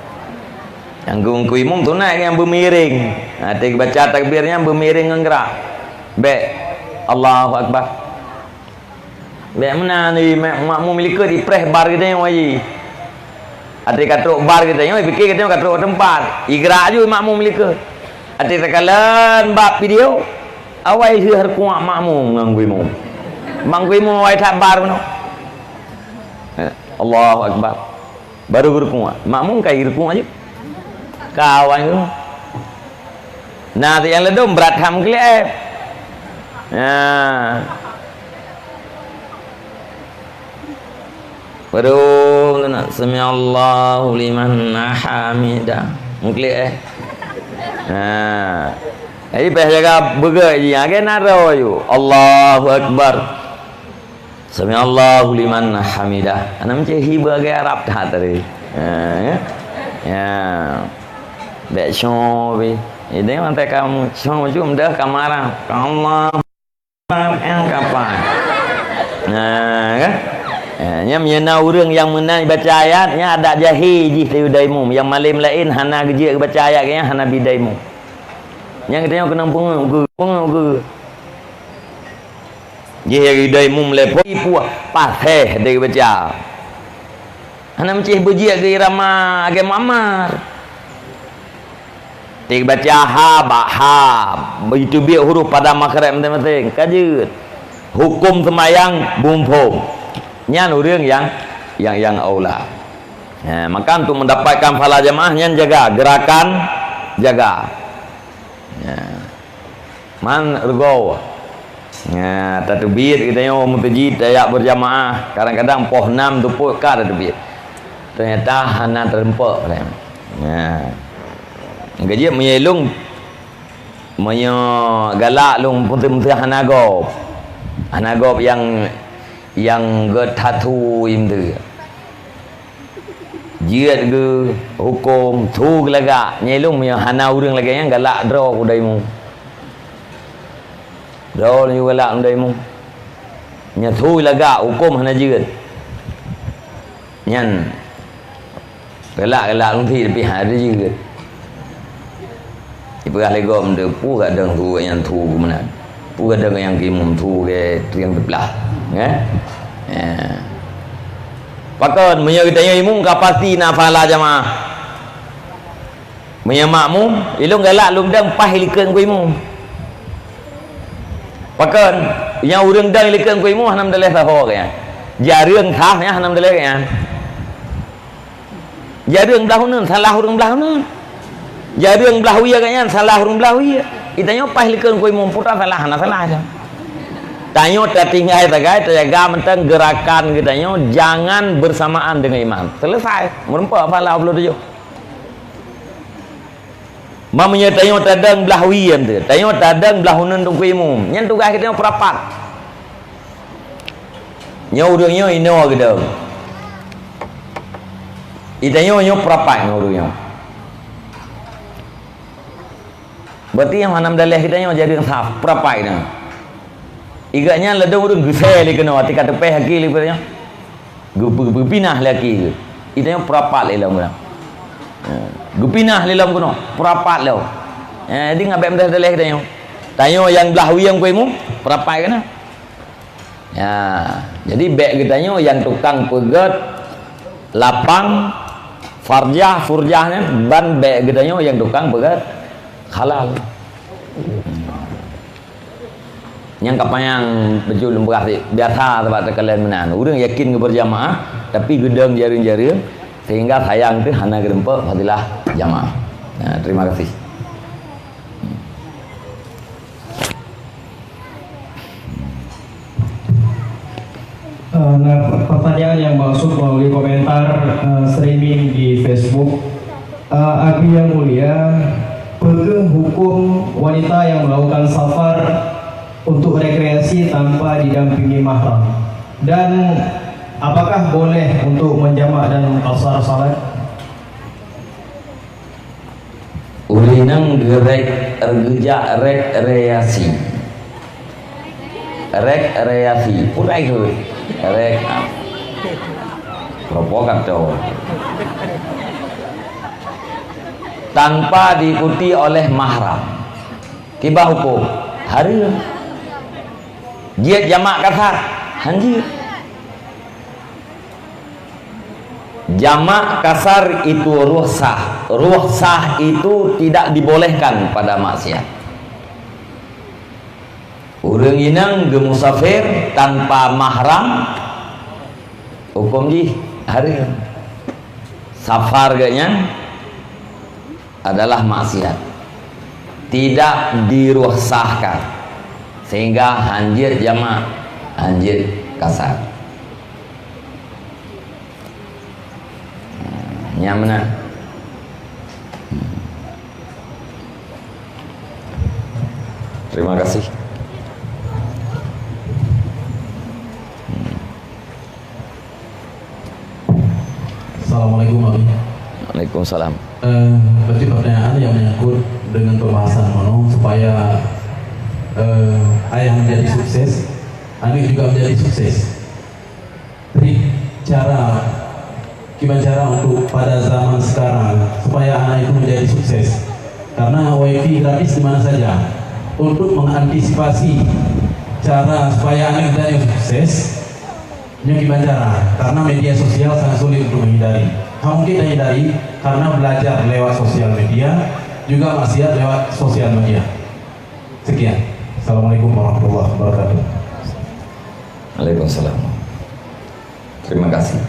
Yang kuimu tu naik yang bermiring. Nanti baca takbirnya bermiring dengan gerak. Baik. Allahu Akbar. Baik mana ni makmum milik di press bar kita yang wajib. Ada katruk bar kita yang fikir kita katruk tempat. Igerak je makmum melika. Ada tekalan bab video. Awai sihar kuat makmum ngang kuimu. Mang kuimu awai tak bar no. Allahu Akbar. Baru berkuat. Makmum kai berkuat aje. Kawan tu. Nah, yang ledom berat ham kelep. Ya. Baru nak sami Allahu liman hamidah. Mungkin Jadi pas jaga burger je agak naro you. Allahu Akbar. Sami Allahu liman hamidah. Ana macam hiba agak Arab dah tadi. Ya. Baik shobi. Ini mantai kamu show macam dah kamera. Allah yang kapan. Kan? Nya menyena urang yang menang baca ayatnya ada jahil ji tayudaimu yang malim lain hana geje baca ayatnya hana bidaimu. Yang kita kena pengu. Je hidaimu melepoy puah paseh dia baca. Hana mencih beji ke irama age mamar. Dia baca ha begitu biar huruf pada makhraj masing-masing kajut. Hukum semayang bumpum. Nyan urang yang aula. Maka untuk mendapatkan pahala jemaah nyan jaga gerakan jaga. Man ergo. Tatbir kita yo mutajid ayak berjamaah. Kadang-kadang poh 6 tu poh ka tatbir. Ternyata hana terempak kan. Gaji menyelung galak lung putih-putih hanagop. Hanagop yang getatu imtu jiat ke hukum tu lagak nyelung yang hana urang lagi yang galak draw kudaimu draw ni galak kudaimu nya tu lagak hukum hana jiat nyan galak nanti tapi hari jiat ibu ahli gom de pu kadang tu yang tu mana pu kadang yang kimum tu ke yang belah Pakon menyertanya imum kapasi nafala jamaah. Menya makmum ilung galak lum dang pah likeun ku imum. Pakon yang urang dang likeun ku imum hanam daleh saho ke. Ja reung thah nya hanam daleh ke. Ja reung belah nun salah urang belah nun. Ja reung belah wiya ke nya salah urang belah wiya. Itanya pah likeun ku imum putra salah hana salah aja. Tanyo tertinggal tagai terjaga mentang gerakan kitanya jangan bersamaan dengan imam. Selesai. Merempak pahala 27. Mamanya tanyo tadang belah wiyan tu. Tanyo tadang belah hunun tu imam. Nyan tugas kita perapat. Nya urangnya ino gitu. Itanyo nyo perapat nya urangnya. Berarti yang manam dalih kitanya jadi sah perapat nya. Igaknya ledong urang gesel kena hati kata peh haki libatnya. Berpinah lagi. Itu yang perapat lah orang. Gupinah lilam kuno, perapat lo. Jadi ngabek mendah daleh tanya. Tanya yang belah wiang kuemu, perapat kena. Ya, jadi bek kitanya yang tukang pegat lapang furjahnya ban bek kitanya yang tukang pegat halal. Yang kapayang bejul berarti biasa tempat kalian menan. Urang yakin ke berjamaah tapi gedang jaring-jaring sehingga sayang tu hana gerempak fadilah jamaah. Nah, terima kasih. Nah, pertanyaan yang masuk melalui komentar streaming di Facebook. Abi yang mulia, bagaimana hukum wanita yang melakukan safar untuk rekreasi tanpa didampingi mahram, dan apakah boleh untuk menjamak dan qasar salat? Ulinang gerek ergeja rekreasi. Rekreasi purai tu. Rek provokator. Tanpa diikuti oleh mahram. Kibah hukum hari dia jamak kasar hanjir. Jamak kasar itu rukhsah. Rukhsah itu tidak dibolehkan pada maksiat. Urang inang gemusafir tanpa mahram hukum di hari safar gaknya adalah maksiat, tidak dirukhsahkan sehingga hanjir jamak, hanjir kasar. Nyamna. Terima kasih. Assalamualaikum warahmatullahi wabarakatuh. Waalaikumsalam. Berarti pertanyaan yang menyangkut dengan pembahasan mono supaya ayah menjadi sukses, anak juga menjadi sukses. Jadi gimana cara untuk pada zaman sekarang supaya anak itu menjadi sukses? Karena wifi gratis di mana saja. Untuk mengantisipasi cara supaya anak menjadi sukses, gimana cara? Karena media sosial sangat sulit untuk menghindari. Mungkin menghindari karena belajar lewat sosial media, juga maksiat lewat sosial media. Sekian. Assalamualaikum warahmatullahi wabarakatuh. Waalaikumsalam. Terima kasih.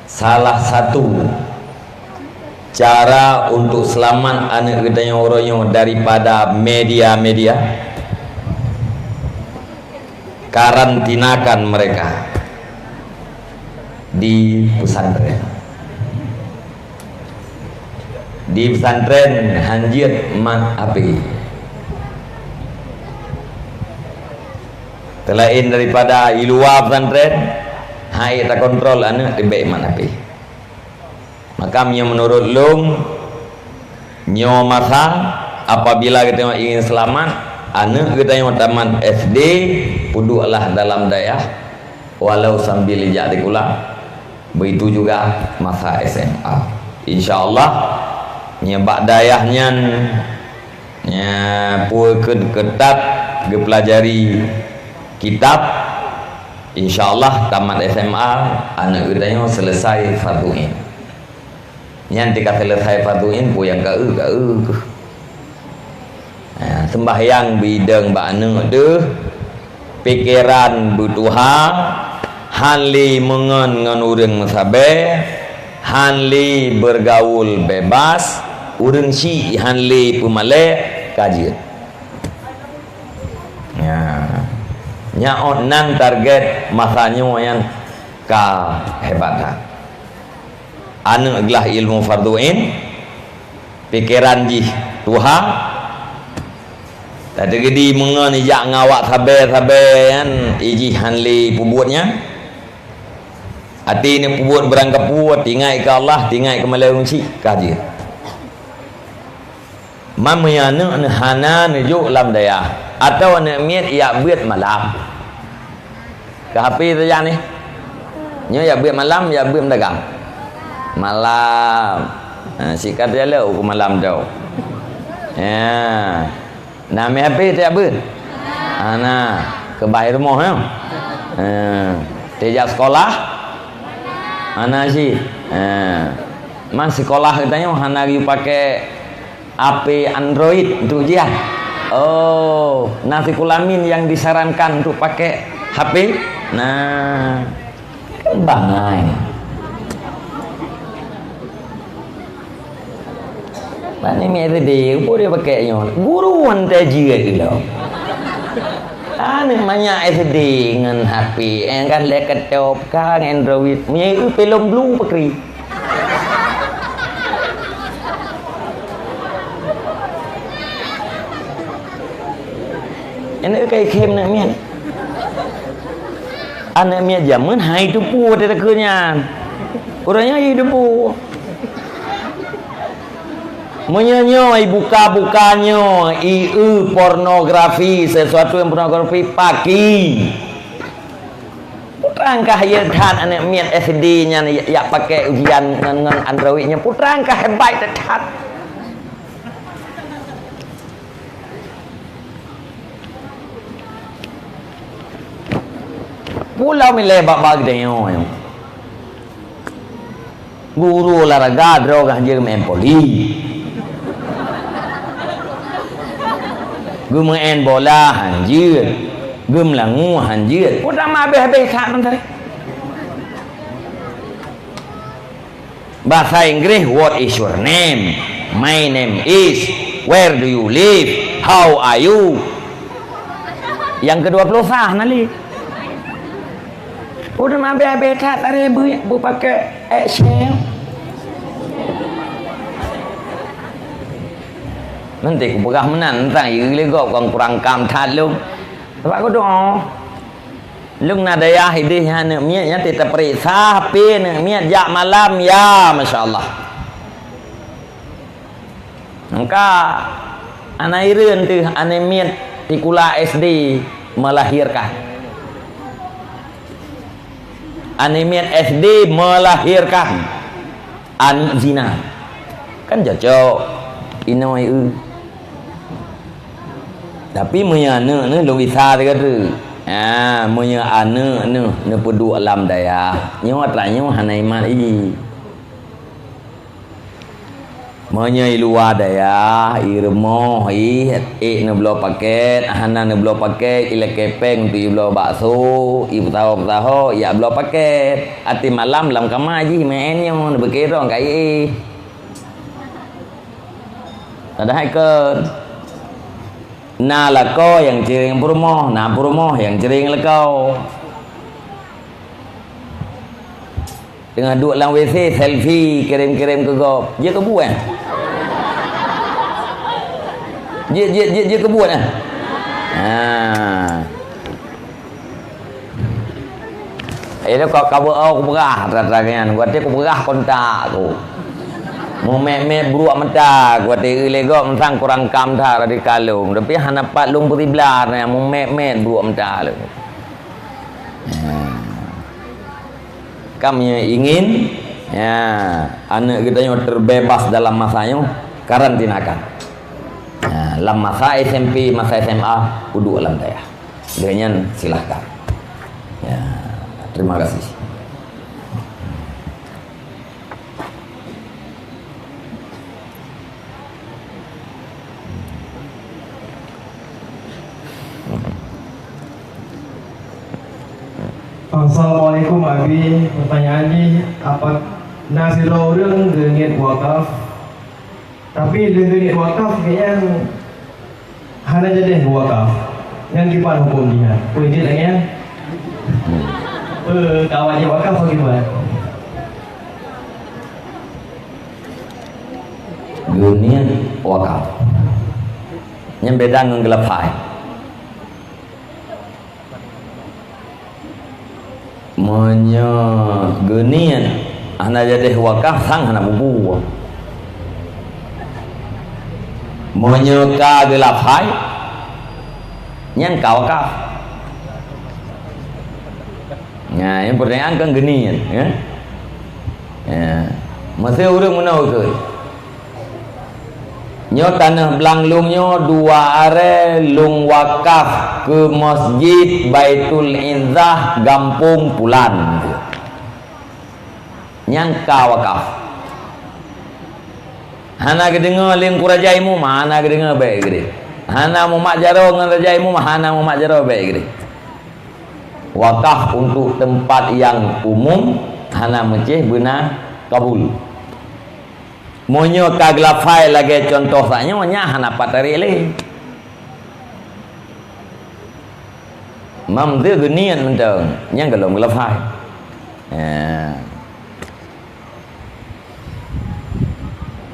Salah satu cara untuk selamat anak kita orang daripada media-media, karantinakan mereka di pesantren. Di pesantren hanjir mat api. Selain daripada di luar pesantren, hai tak kontrol anak di baik mat api. Maka menurut long nyo masa apabila kita ingin selamat, anak kita yang taman SD puduklah dalam daerah walau sambil jadi kula. Begitu juga masa SMA. InsyaAllah nyebak dayahnya ketat gepelajari kitab. InsyaAllah tamat SMA anak kita yang selesai farduin. Yang tika selesai farduin pu yang sembahyang bidang ba anak deh pikiran butuha hanli mengen ngan urang sabar, hanli bergaul bebas, urang si hanli pemalek kajian. Ya. Nyaot nan target masanya yang kehebatan. Anu adalah ilmu farduin, pikiran jih Tuhan. Tadi gedi mengen ijak ngawak sabar kan iji hanli pubuatnya. Hati ni pubuat berangkat puat tingai ke Allah, tingai ke Malaysia kaji. Mamanya hana nujuk lam daya atau nak miat ya buat malam. Ke hapi tu yang ni. Nyo ya buat malam ya buat dagang. Malam. Sikat dia lah hukum malam tau. Ya. Nama habis tak apa? Nah, ke bahir rumah ya. Tejak sekolah? Mana sih? Mas sekolah katanya hana you pakai HP Android untuk ujian. Oh, nasi kulamin yang disarankan untuk pakai HP. Nah, bangai. Mana ni ada dia, apa dia pakainya? Guru hantar juga tu. Ane banyak SD dengan HP, kan laptop kan Android. Punya itu film blue pakai. Ini kayak kem nak mian. Anak mian zaman hai tu pu ada kerja. Orangnya hidup pu. Menyanyoi buka-bukanya pornografi, sesuatu yang pornografi pagi. Putrangkah ya kan anak mian SD-nya ya pakai ujian dengan Android-nya. Putrangkah hebat tetap. Pulau milih bak-bak dia yang guru olahraga droga dia main poli, gum main bola hanjir, gum langu hanjir. Udah mah habis-habis kat nanti. Bahasa Inggris, what is your name? My name is. Where do you live? How are you? Yang ke-20 sah nali. Udah mah habis-habis kat tadi bu pakai Excel. Nanti aku berah menan tentang you legok kong kurang kam that lu. Sebab aku doa. Lung nadaya hidih hana miat nya kita periksa HP ne miat jak malam ya masya-Allah. Maka anak ireun tu ane miat tikula SD melahirkan. Animian SD melahirkan anak zina. Kan cocok inoi tapi punya anak ni lebih besar kata. Punya anak ni pedu alam daya. Nyo atlanya hana iman ini. Punya luar daya, irmo ni belum paket, hana ni belum paket, ila kepeng tu belum bakso, ibu tahu ya belum paket. Ati malam lam kamar ji main yang berkira kai. Ada haikal. Na lako yang cering purmoh, na purmoh yang cering lekau. Dengan duduk dalam WC selfie kirim-kirim ke gop. Dia kebuat. Dia kebuat ah. Itu kau aku berah rata-ratanya. Gua aku berah kontak aku. Mau mek buruak mata gua teh legok mentang kurang kam tha di kalung. Tapi hana pat lung putih blar ni mau mek buruak mata lu. Kami ingin ya anak kita yang terbebas dalam masanya karantinakan. Dalam masa SMP, masa SMA, kudu alam daya. Dengan silahkan. Ya, terima kasih. Assalamualaikum Abi. Pertanyaan ni apa nasi orang dengan wakaf. Tapi dengan wakaf kayaknya hanya jadi wakaf. Yang gimana hukum dia? Puji lagi ya. Kawan dia wakaf bagaimana? Dunia wakaf. Yang beda dengan gelapai. Monya genian ana jadi wakaf sang ana bubu. Monya ka gelapai nyan ka wakaf. Ya, yang pertanyaan kan genian ya. Ya. masa urang menau ke nyo tanah belanglung nyo 2 are lung wakaf ke Masjid Baitul Izzah Gampung Pulan nyangka wakaf hana kedengar ling kurajaimu mana kedengar baik gede hana mu mak jaro ngan rajaimu hana mu mak jaro baik gede wakaf untuk tempat yang umum hana meceh benar kabul monyo kaglafai lagi contoh saknya nya hana patari le mam dia genian mentang nyang galong glafai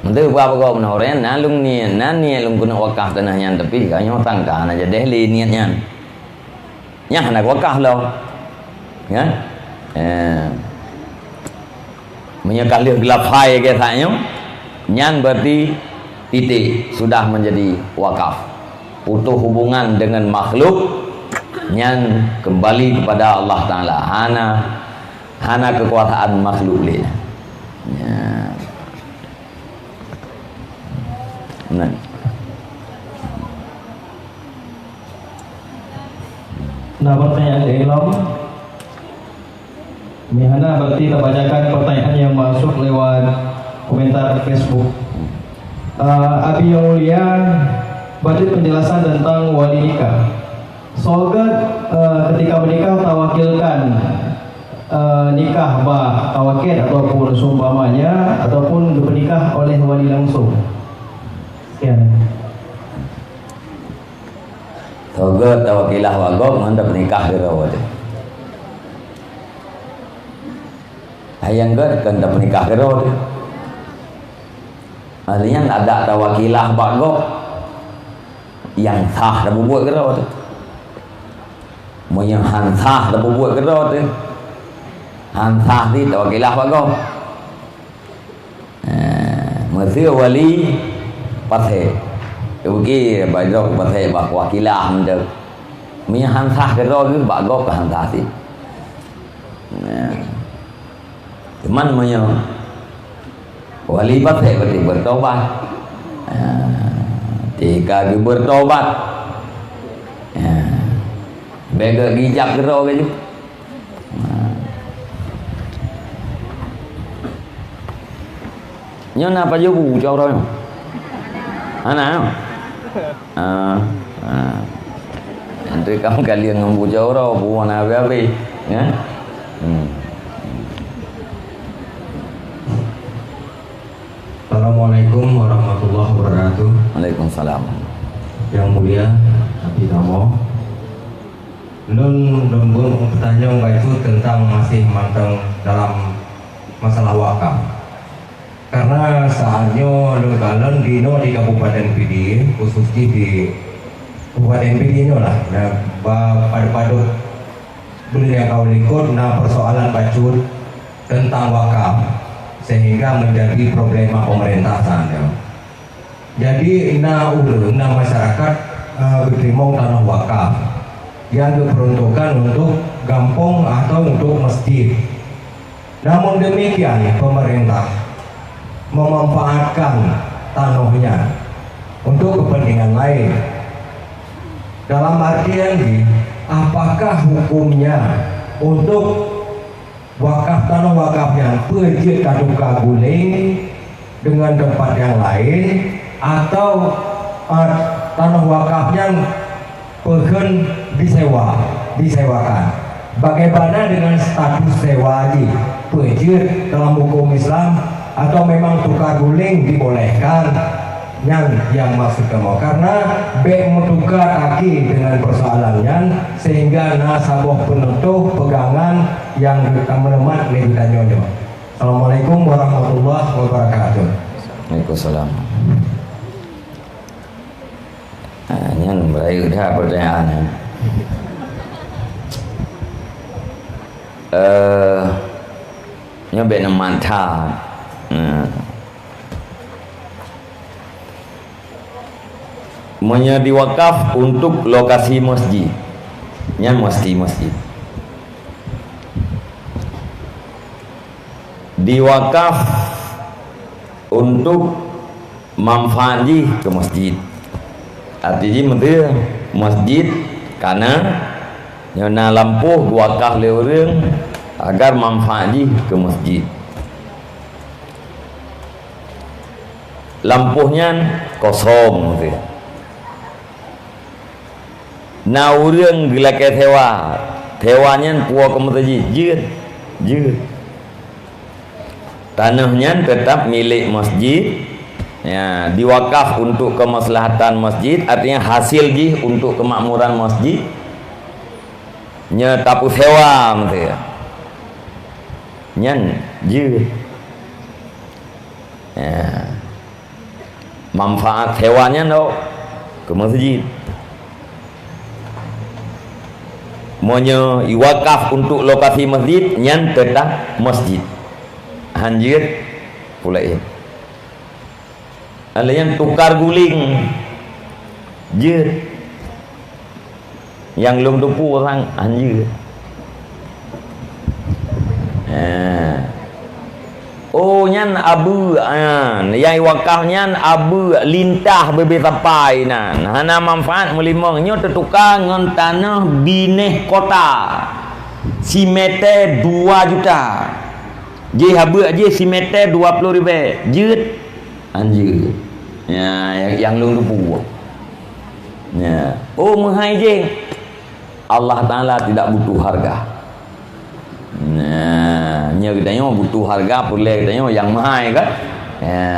mentang apa kau menawarnya nalung nian nani lung guna wakaf tanahnya tapi kanyo tangka aja deh li niatnya nya hana wakaf lo ya menyekal glafai ke saknya nyan berarti titik sudah menjadi wakaf putus hubungan dengan makhluk nyan kembali kepada Allah Ta'ala hana kekuasaan makhluk lain ya. Nah. Nah, pertanyaan dari Ilham Mihana berarti kita bacakan pertanyaan yang masuk lewat komentar Facebook. Abi yang mulia, berarti penjelasan tentang wali nikah. Soalnya ketika menikah tawakilkan nikah bah tawakil ataupun sumpamanya ataupun bernikah oleh wali langsung. Sekian. Soalnya tawakilah wagok mantap nikah gerawat. Hayang gak kan dapat nikah gerawat. Artinya ada tawakilah bagok yang sah dah buat kerja tu. Mau yang hansah dah buat kerja tu. Hansah ni tawakilah bagok. Mesti wali pasai. Ugi bagok pasai bak wakilah mendak. Mau hansah kerja tu bagok ke hansah si. Cuman mau wali pasai berarti bertobat. Jika dia bertobat, bega gijak gerau ke juga. Nyo napa je bu jauh orang. Ana. Nanti kamu kalian ngembu jauh orang bu mana abe ya. Assalamualaikum warahmatullahi wabarakatuh. Waalaikumsalam. Yang mulia Nabi Tamo, Nun lembung pertanyaan itu tentang masih manteng dalam masalah wakaf. Karena saatnya lengkalan dino di Kabupaten PD, khususnya di Kabupaten PD ini lah. Nah, pada beli yang kau likut, nah persoalan bacur tentang wakaf. Sehingga menjadi problema pemerintah sana. Jadi masyarakat berterima tanah wakaf yang diperuntukkan untuk kampung atau untuk masjid. Namun demikian pemerintah memanfaatkan tanahnya untuk kepentingan lain. Dalam artian apakah hukumnya untuk wakaf tanah wakafnya pergi kaduka guling dengan tempat yang lain atau tanah wakafnya pergi disewakan. Bagaimana dengan status sewa haji? Pergi dalam hukum Islam atau memang tukar guling dibolehkan? Yang maksud kamu karena mentukar kaki dengan persoalannya sehingga nasabah penutup pegangan yang menemat lebih tanya. Assalamualaikum warahmatullahi wabarakatuh. Waalaikumsalam. Nyan berayu dah pertanyaannya. Nyan nak mantap. Menjadi wakaf untuk lokasi masjid. Nyan mesti masjid. Diwakaf untuk manfaat ji ke masjid. Artinya mentera masjid karena nyana lampuh wakaf le orang agar manfaat ji ke masjid. Lampuhnya kosong tu. Na urang gelake tewa. Tewanya puak ke masjid. Jeut. Tanahnya tetap milik masjid. Ya, diwakaf untuk kemaslahatan masjid, artinya hasil ji untuk kemakmuran masjid. Nya tapu sewa tu ya. Nyan jeut. Ya. Manfaat hewanya no ke masjid. Monya iwakaf untuk lokasi masjid nyan tetap masjid. Hanjir pula ini. Ada yang tukar guling jeut. Yang lung tupu orang hanjir. Oh nyan abu yang wakaf nyan abu lintah bebe sampai nan hana manfaat melimong nyo tertukar ngon tanah bineh kota si meter 2 juta je habu je si meter 20,000 jeut anjir ya yang lung tupu ya oh menghai je Allah Taala tidak butuh harga. Nah, nya kitanya butuh harga boleh kitanya yang mahal kan. Ya,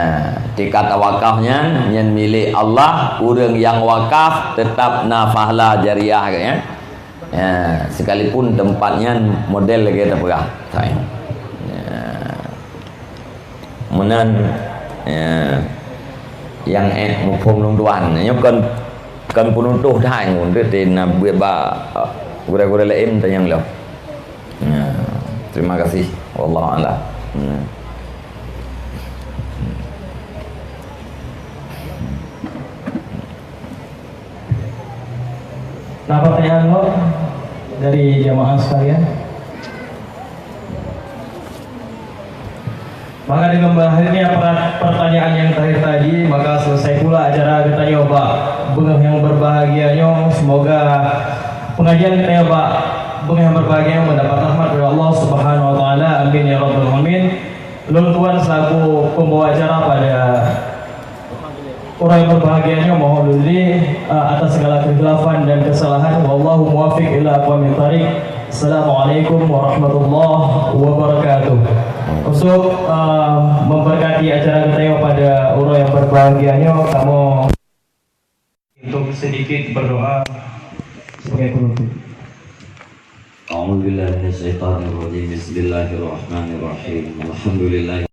tikat wakafnya yang milik Allah, orang yang wakaf tetap nafahlah jariah kan ya. Ya, sekalipun tempatnya model lagi tak perah. Ya. Menan ya, yang mufum long tuan, nya kan penutuh dah ngun tin buat ba gura-gura lain tanyang lo. Ya. Terima kasih. Wallahu a'lam. Nah, pertanyaan lo dari jamaah sekalian. Maka dengan berakhirnya pertanyaan yang terakhir tadi, maka selesai pula acara kita nyoba bengah yang berbahagianya. Semoga pengajian kita nyoba bengah yang berbahagia mendapat rahmat dari Allah Subhanahu wa taala. Amin ya rabbal alamin. Lung tuan selaku pembawa acara pada orang yang berbahagianya mohon diri atas segala kekhilafan dan kesalahan. Wallahu muwaffiq ila aqwamit thariq. Assalamualaikum warahmatullahi wabarakatuh. Untuk memberkati acara kita pada orang yang berbahagianya, kamu untuk sedikit berdoa sebagai penutup. A'udzubillahi minasyaitonir rajim. Bismillahirrahmanirrahim. Alhamdulillah.